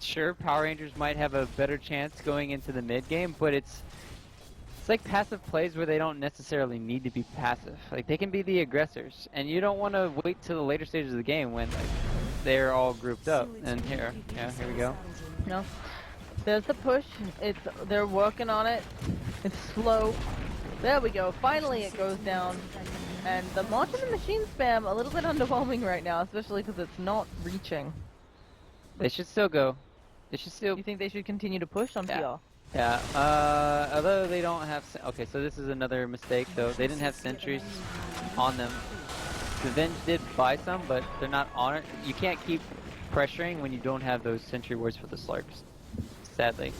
sure, Power Rangers might have a better chance going into the mid game, but it's like passive plays where they don't necessarily need to be passive. Like, they can be the aggressors, and you don't want to wait till the later stages of the game when, like, they're all grouped up. And here we go. No, there's the push. They're working on it. It's slow. There we go. Finally, it goes down. And the March of the Machine spam a little bit underwhelming right now, especially because it's not reaching. They should still go. They should still. You think they should continue to push on PR? Yeah. Although they don't have. Okay, so this is another mistake though. They didn't have sentries on them. The Venge did buy some, but they're not on it. You can't keep pressuring when you don't have those sentry wards for the Slurks, sadly.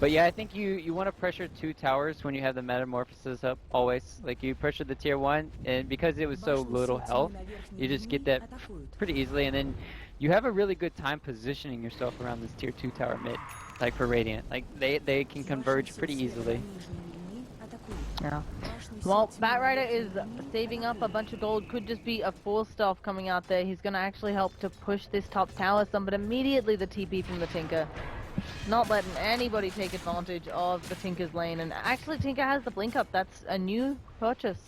But yeah, I think you want to pressure 2 towers when you have the Metamorphosis up, always. Like, you pressure the tier 1, and because it was so little health, you just get that pretty easily, and then you have a really good time positioning yourself around this tier 2 tower mid, like for Radiant. Like, they can converge pretty easily. Yeah. Well, Batrider is saving up a bunch of gold. Could just be a 4-star coming out there. He's going to actually help to push this top tower some, but immediately the TP from the Tinker. Not letting anybody take advantage of the Tinker's lane. And actually, Tinker has the blink up. That's a new purchase.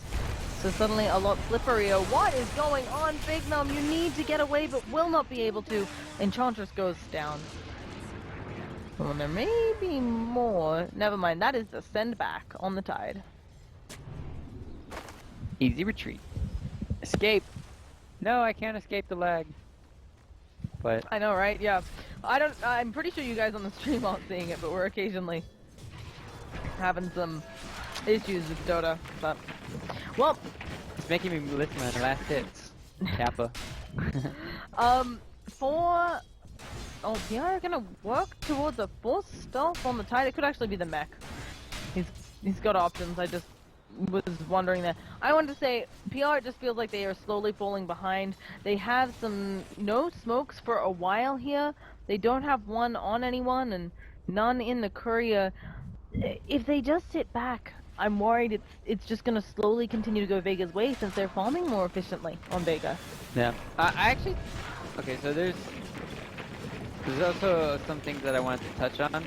So suddenly a lot slipperier. What is going on, Big Num? You need to get away, but will not be able to. Enchantress goes down. Well, there may be more. Never mind. That is the send back on the Tide. Easy retreat. Escape. No, I can't escape the lag. But I know, right? Yeah. I'm pretty sure you guys on the stream aren't seeing it, but we're occasionally having some issues with Dota. But, well, it's making me listen to my last hits. Kappa. PR are gonna work towards a 4-star on the Tide. It could actually be the mech. He's got options. I just was wondering that. I wanted to say, PR just feels like they are slowly falling behind. They have no smokes for a while here. They don't have one on anyone and none in the courier. If they just sit back, I'm worried it's just gonna slowly continue to go Vega's way since they're farming more efficiently on Vega. Yeah. I actually. Okay, so there's also some things that I wanted to touch on,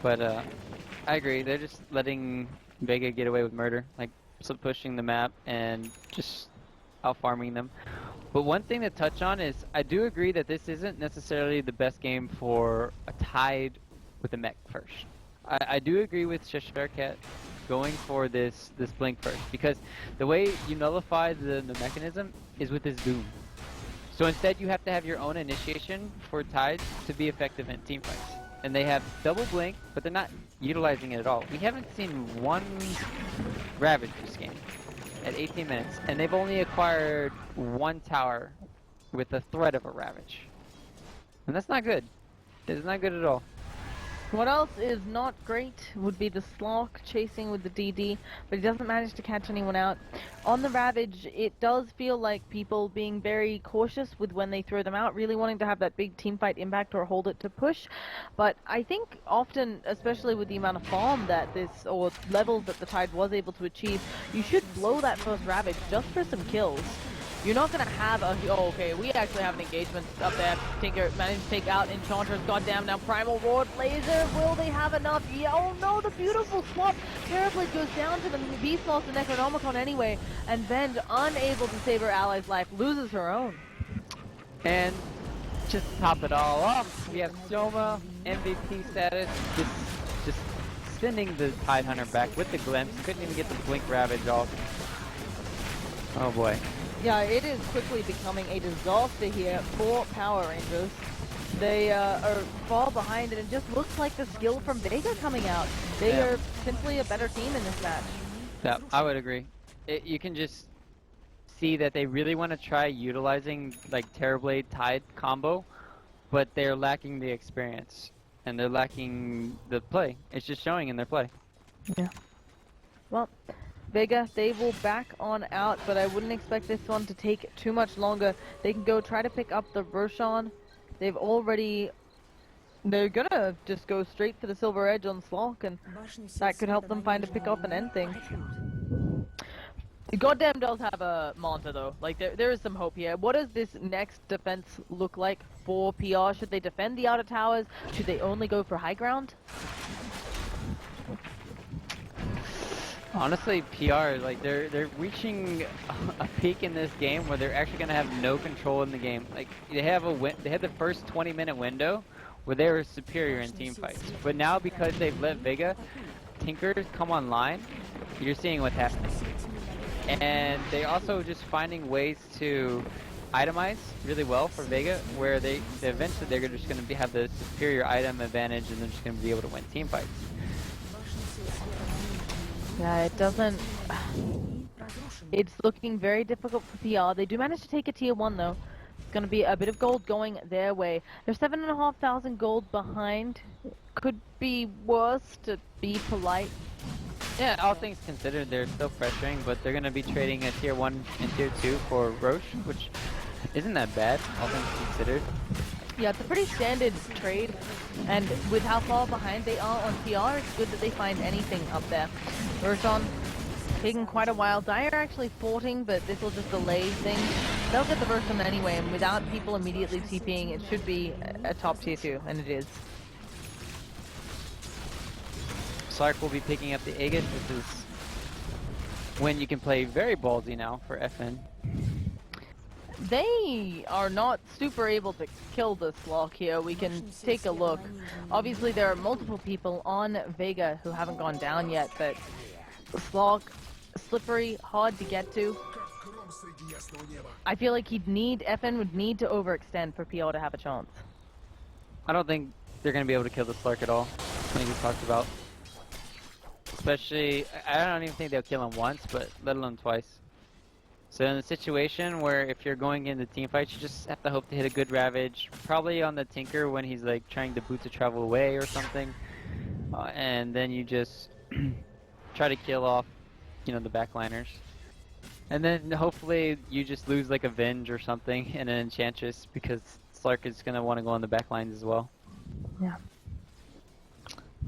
but I agree. They're just letting Vega get away with murder, like pushing the map and just out farming them. But one thing to touch on is I do agree that this isn't necessarily the best game for a Tide with a mech first. I do agree with Cheshire Cat going for this blink first, because the way you nullify the mechanism is with this Doom. So instead you have to have your own initiation for Tides to be effective in team fights. And they have double blink, but they're not utilizing it at all. We haven't seen one Ravage this game at 18 minutes, and they've only acquired 1 tower with the threat of a Ravage. And that's not good. It's not good at all. What else is not great would be the Slok chasing with the DD, but he doesn't manage to catch anyone out. On the Ravage, it does feel like people being very cautious with when they throw them out, really wanting to have that big teamfight impact or hold it to push. But I think often, especially with the amount of farm that this, or levels that the Tide was able to achieve, you should blow that first Ravage just for some kills. You're not going to have a, oh, okay, we actually have an engagement up there. Tinker managed to take out Enchantress. Goddamn, now Primal Roar Laser. Will they have enough? Yeah, oh no, the beautiful swap. Terrorblade goes down to the Beast Lost and Necronomicon anyway. And Venge, unable to save her ally's life, loses her own. And just to top it all off, we have Soma, MVP status, just sending the Tide Hunter back with the glimpse. Couldn't even get the Blink Ravage off. Oh boy. Yeah, it is quickly becoming a disaster here for Power Rangers. They are far behind, and it just looks like the skill from Vega coming out. They are simply a better team in this match. Yeah, I would agree. You can just see that they really want to try utilizing like Terrorblade Tide combo, but they're lacking the experience, and they're lacking the play. It's just showing in their play. Yeah. Well, Vega, they will back on out, but I wouldn't expect this one to take too much longer. They can go try to pick up the Roshan. They're gonna just go straight for the Silver Edge on Slok, and that could help them find a pick up and end things. Goddamn does have a Manta though. Like there is some hope here. What does this next defense look like for PR? Should they defend the outer towers? Should they only go for high ground? Honestly, PR, like they're reaching a peak in this game where they're actually gonna have no control in the game. Like they had the first 20-minute window where they were superior in team fights, but now because they've let Vega Tinkers come online, you're seeing what's happening. And they also just finding ways to itemize really well for Vega, where they eventually they're just gonna have the superior item advantage, and they're just gonna be able to win team fights. Yeah, it doesn't... It's looking very difficult for PR. They do manage to take a tier 1 though. It's going to be a bit of gold going their way. They're 7,500 gold behind. Could be worse, to be polite. Yeah, all things considered, they're still pressuring, but they're going to be trading a tier 1 and tier 2 for Roche, which isn't that bad, all things considered. Yeah, it's a pretty standard trade, and with how far behind they are on PR, it's good that they find anything up there. Roshan taking quite a while. Dire actually forting, but this will just delay things. They'll get the Roshan anyway, and without people immediately TPing, it should be a top tier 2, and it is. Sark will be picking up the Aegis. This is when you can play very ballsy now for FN. They are not super able to kill the Slok here. We can take a look. Obviously, there are multiple people on Vega who haven't gone down yet, but Slok, slippery, hard to get to. I feel like FN would need to overextend for PR to have a chance. I don't think they're going to be able to kill the Slark at all. I think we talked about. Especially, I don't even think they'll kill him once, but let alone twice. So in a situation where if you're going into team fights, you just have to hope to hit a good Ravage, probably on the Tinker when he's like trying to boot to travel away or something, and then you just try to kill off, you know, the backliners, and then hopefully you just lose like a Venge or something and an Enchantress, because Slark is gonna want to go on the backlines as well. Yeah.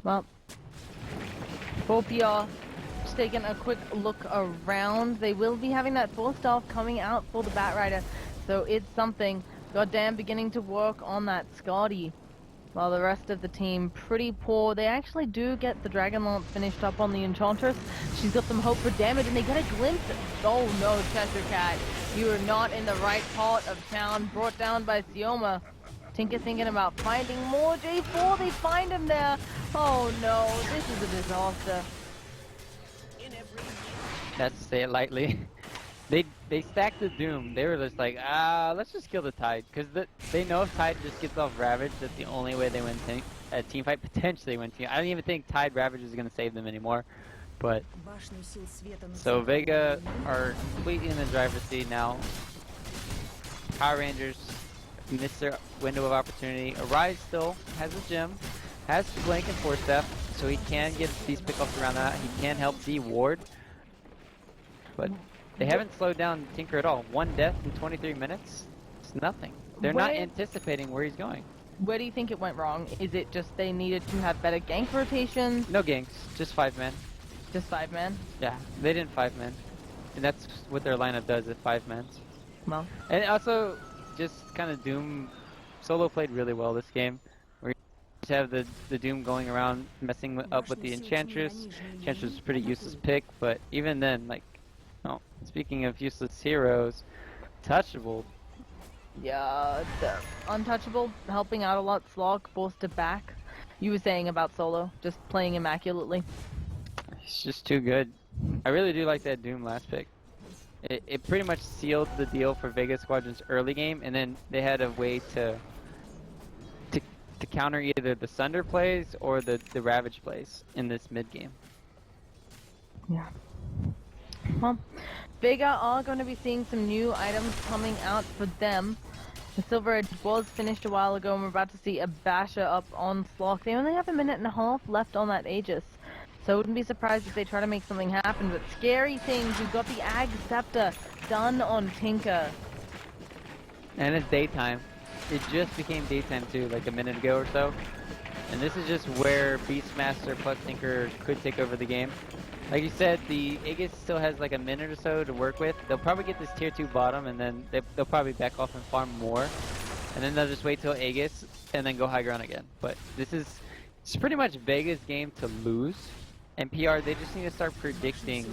Well, for PR. Taking a quick look around. They will be having that 4-star coming out for the Batrider, so it's something. Goddamn, beginning to work on that Scotty, while the rest of the team pretty poor. They actually do get the Dragon Lance finished up on the Enchantress. She's got some hope for damage, and they get a glimpse. Oh no, Chester Cat, you are not in the right part of town. Brought down by Sioma. Tinker thinking about finding more J4. They find him there. Oh no, this is a disaster. That's to say it lightly. They stacked the Doom. They were just like, let's just kill the Tide, because they know if Tide just gets off Ravage, that's the only way they win a team fight, potentially win team. I don't even think Tide Ravage is going to save them anymore. But so Vega are completely in the driver's seat now. Power Rangers missed their window of opportunity. Arise still has a gem, has Blink and Force Staff, so he can get these pickups around that. He can help the ward, but they haven't slowed down Tinker at all. 1 death in 23 minutes. It's nothing. They're not anticipating where he's going. Where do you think it went wrong? Is it just they needed to have better gank rotations? No ganks, just 5-man. Just 5-man? Yeah, they didn't 5-man. And that's what their lineup does at 5-mans. Well. And also, just kind of Doom solo played really well this game. Where you just have the Doom going around messing up with the Enchantress. Enchantress is a pretty useless pick, but even then, like, oh, speaking of useless heroes, Touchable. Yeah, the Untouchable helping out a lot. Slog forced to back. You were saying about solo, just playing immaculately. It's just too good. I really do like that Doom last pick. It pretty much sealed the deal for Vega Squadron's early game, and then they had a way to counter either the Sunder plays or the Ravage plays in this mid game. Yeah. Well, Vega are going to be seeing some new items coming out for them. The Silver Edge was finished a while ago, and we're about to see a Basher up on Slock. They only have 1.5 minutes left on that Aegis. So I wouldn't be surprised if they try to make something happen, but scary things, we've got the Ag Scepter done on Tinker. And it's daytime. It just became daytime too, like a minute ago or so. And this is just where Beastmaster plus Tinker could take over the game. Like you said, the Aegis still has like a minute or so to work with. They'll probably get this tier 2 bottom, and then they'll probably back off and farm more. And then they'll just wait till Aegis, and then go high ground again. But it's pretty much Vega's game to lose. And PR, they just need to start predicting.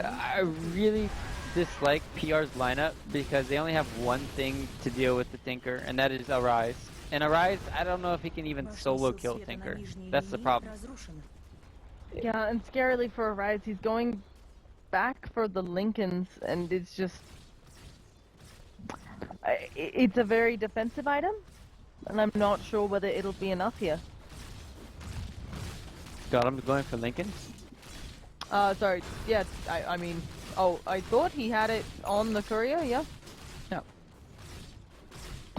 I really dislike PR's lineup because they only have one thing to deal with the Tinker, and that is Arise. And Arise, I don't know if he can even solo kill Tinker. That's the problem. Yeah, and scarily for Arise, he's going back for the Lincolns, and it's just... It's a very defensive item, and I'm not sure whether it'll be enough here. Got him going for Lincoln? Sorry, yeah, I mean, oh, I thought he had it on the courier, yeah? No.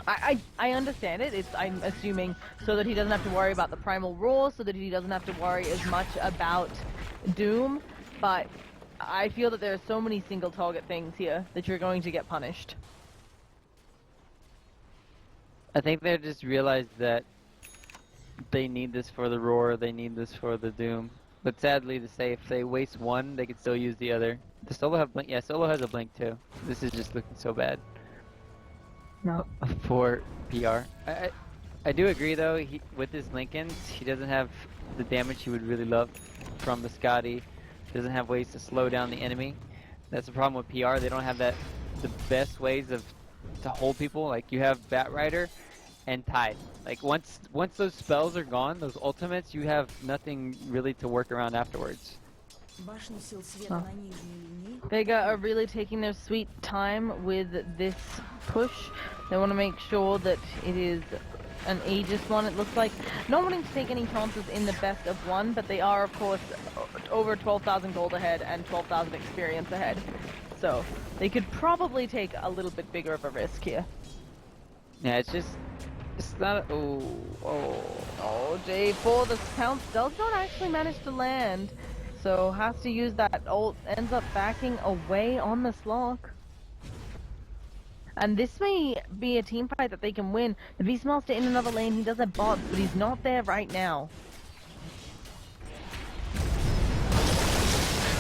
I understand it, I'm assuming so that he doesn't have to worry about the Primal Roar, so that he doesn't have to worry as much about Doom, but I feel that there are so many single target things here that you're going to get punished. I think they just realized that they need this for the Roar, they need this for the Doom. But sadly to say, if they waste one, they can still use the other. Does Solo have Blink? Yeah, Solo has a Blink too. This is just looking so bad. No. For PR. I do agree though, with his Lincolns, he doesn't have the damage he would really love from the Scotty. He doesn't have ways to slow down the enemy. That's the problem with PR, they don't have the best ways to hold people. Like you have Batrider and Tide. Like once those spells are gone, those ultimates, you have nothing really to work around afterwards. Oh. Vega are really taking their sweet time with this push. They want to make sure that it is an Aegis one, it looks like. Not wanting to take any chances in the best of one, but they are, of course, over 12,000 gold ahead and 12,000 experience ahead. So they could probably take a little bit bigger of a risk here. Yeah, it's not a, Oh, J4, the pounce does not actually manage to land. So has to use that ult, ends up backing away on the Slock. And this may be a team fight that they can win. The Beastmaster in another lane, he does have bots, but he's not there right now.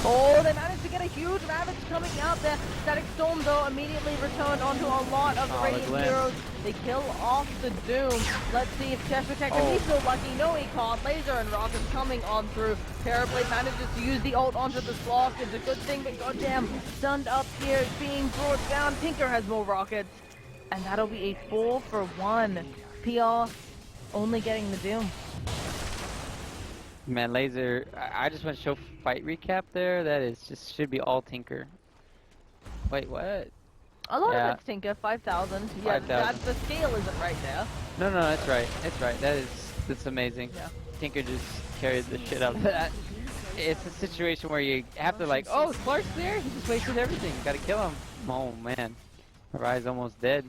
Oh, they managed to get a huge Ravage coming out there. Static Storm, though, immediately returned onto a lot of the Radiant heroes. They kill off the Doom. Let's see if Chest Protector, he's so lucky. No, he can't. Laser and Rockets coming on through. Terrorblade manages to use the ult onto the Sloth. It's a good thing, but goddamn, stunned up here, being brought down. Tinker has more Rockets. And that'll be a 4-for-1. PR only getting the Doom. man, Laser, I just want to show fight recap there. That is just should be all Tinker. Wait, what? A lot of it's Tinker, 5,000. Yeah, 5,000. the scale isn't right there. No, that's right. It's right. That's amazing. Yeah. Tinker just carried the shit out of that. It's a situation where you have to like, oh, Clark's there? He just wasted everything. Gotta kill him. Oh, man. Rise almost dead.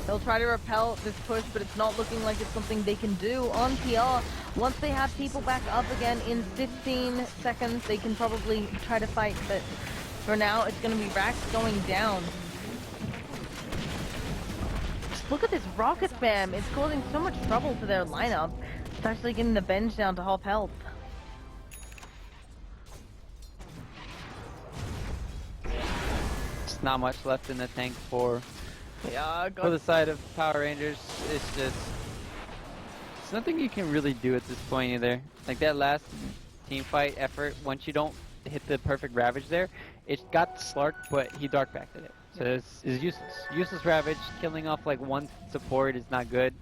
They'll try to repel this push, but it's not looking like it's something they can do on PR. Once they have people back up again in 15 seconds, they can probably try to fight, but for now, it's going to be Rax going down. Just look at this rocket spam. It's causing so much trouble to their lineup. It's actually getting the bench down to half health. There's not much left in the tank for Yeah, the side of Power Rangers. It's just it's nothing you can really do at this point either. Like that last team fight effort, once you don't hit the perfect Ravage there, it got Slark, but he dark backed it. So it's useless. Useless Ravage, killing off like one support is not good.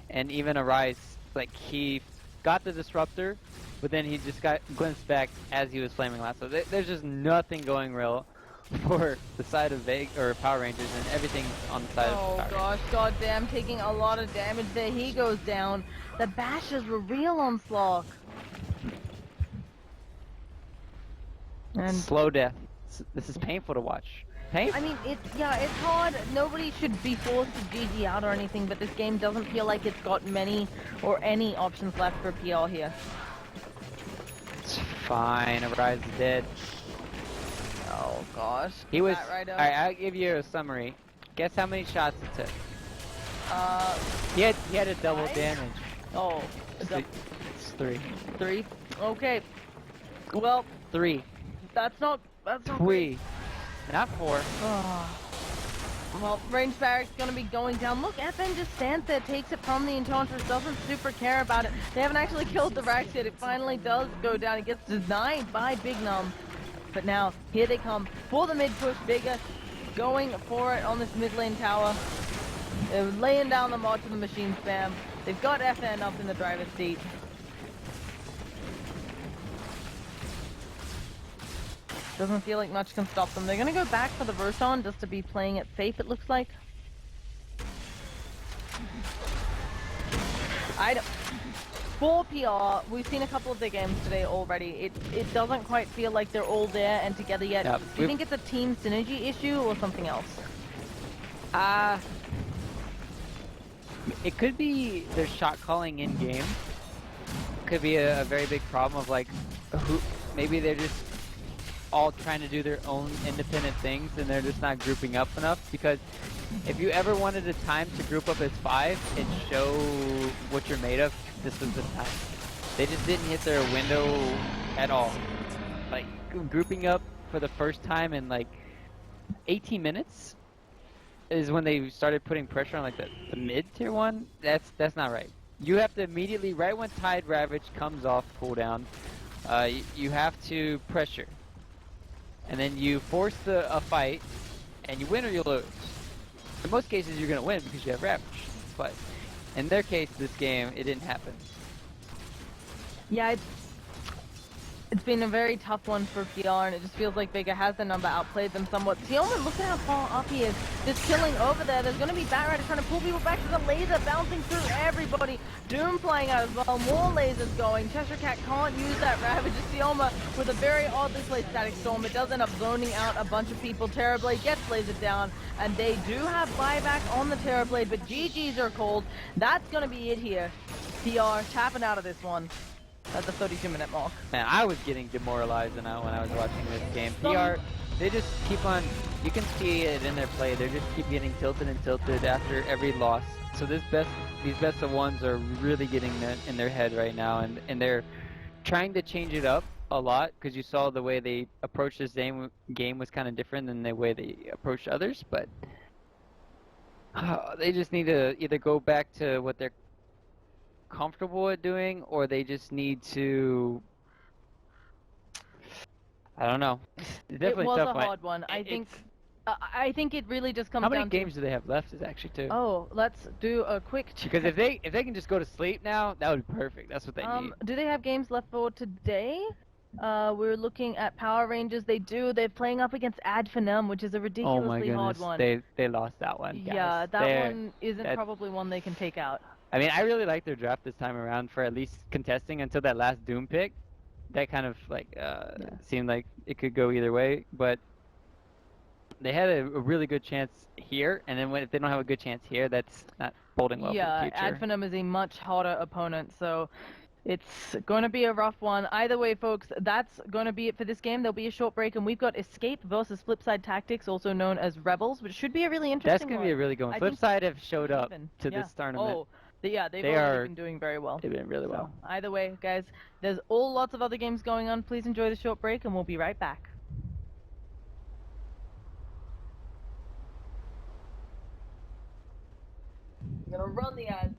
And even a Rise, like he got the Disruptor, but then he just got glimpsed back as he was flaming last. So there's just nothing going real for the side of Power Rangers, and everything's on the side of Power Rangers. Oh gosh, goddamn, taking a lot of damage there. He goes down. The bashes were real on Slark. And Slow death. This is painful to watch. Painful. I mean, it's hard. Nobody should be forced to GG out or anything, but this game doesn't feel like it's got many or any options left for PR here. It's fine. Rise is dead. Oh gosh. He was. That right up. Alright, I'll give you a summary. Guess how many shots it took. He had a double 5? damage. Oh, It's 3. 3. Okay. Well, 3. that's not 3. Not 4. Oh. Well, Range Barracks gonna be going down. Look, FN just stands there, takes it from the Enchantress, doesn't super care about it. They haven't actually killed the Rax yet. It finally does go down. It gets denied by Big Num. But now, here they come for the mid push. Bigger going for it on this mid lane tower. They're laying down the mod to the machine spam. They've got FN up in the driver's seat. Doesn't feel like much can stop them. They're gonna go back for the Roshan just to be playing it safe, it looks like. For PR, we've seen a couple of their games today already. It doesn't quite feel like they're all there and together yet. Yep. Do you think it's a team synergy issue or something else? It could be their shot calling in game. Could be a very big problem of like, maybe they're just all trying to do their own independent things and they're just not grouping up enough. Because if you ever wanted a time to group up as 5 and show what you're made of, this was the time. They just didn't hit their window at all. Like grouping up for the first time in like 18 minutes is when they started putting pressure on like the mid tier 1. That's not right. You have to immediately, right when Tide Ravage comes off cooldown, you have to pressure. And then you force a fight, and you win or you lose. In most cases, you're gonna win because you have Ravage. But in their case, this game, it didn't happen. Yeah, it's been a very tough one for PR, and it just feels like Vega has the number, outplayed them somewhat. Tioma, look at how far up he is. Just killing over there. There's going to be Batrider trying to pull people back to the laser, bouncing through everybody. Doom flying out as well. More lasers going. Cheshire Cat can't use that Ravage. Tioma with a very oddly placed Static Storm. It does end up zoning out a bunch of people. Terrorblade gets lasered down, and they do have buyback on the Terrorblade, but GGs are called. That's going to be it here. PR tapping out of this one at the 32-minute mark. Man, I was getting demoralized when I was watching this game. PR, they just keep on, you can see it in their play, they just keep getting tilted and tilted after every loss. So these best of ones are really getting in their head right now, and they're trying to change it up a lot, because you saw the way they approached this game was kind of different than the way they approached others, but they just need to either go back to what they're comfortable at doing, or they just need to, I don't know. It's definitely it was tough a one. hard one. I think it really just comes How down many games do they have left is actually two. Oh, let's do a quick check. Because if they can just go to sleep now, that would be perfect. That's what they need. Do they have games left for today? We're looking at Power Rangers. They do. They're playing up against Ad Finum, which is a Oh my ridiculously hard goodness, one. they lost that one. Guys. Yeah, that one isn't probably one they can take out. I mean, I really like their draft this time around for at least contesting until that last Doom pick. That kind of like seemed like it could go either way, but They had a really good chance here, and then if they don't have a good chance here, that's not boding well for the Yeah, future. Adphenum is a much harder opponent, so it's going to be a rough one. Either way, folks, that's going to be it for this game. There'll be a short break, and we've got Escape versus Flipside Tactics, also known as Rebels, which should be a really interesting That's going to be a really good one. I think Flipside have showed up even. to Yeah. this tournament. Oh, yeah, they've They already are- been doing very well. They've been really So, well. either way, guys, there's lots of other games going on. Please enjoy the short break, and we'll be right back. I'm gonna run the ads.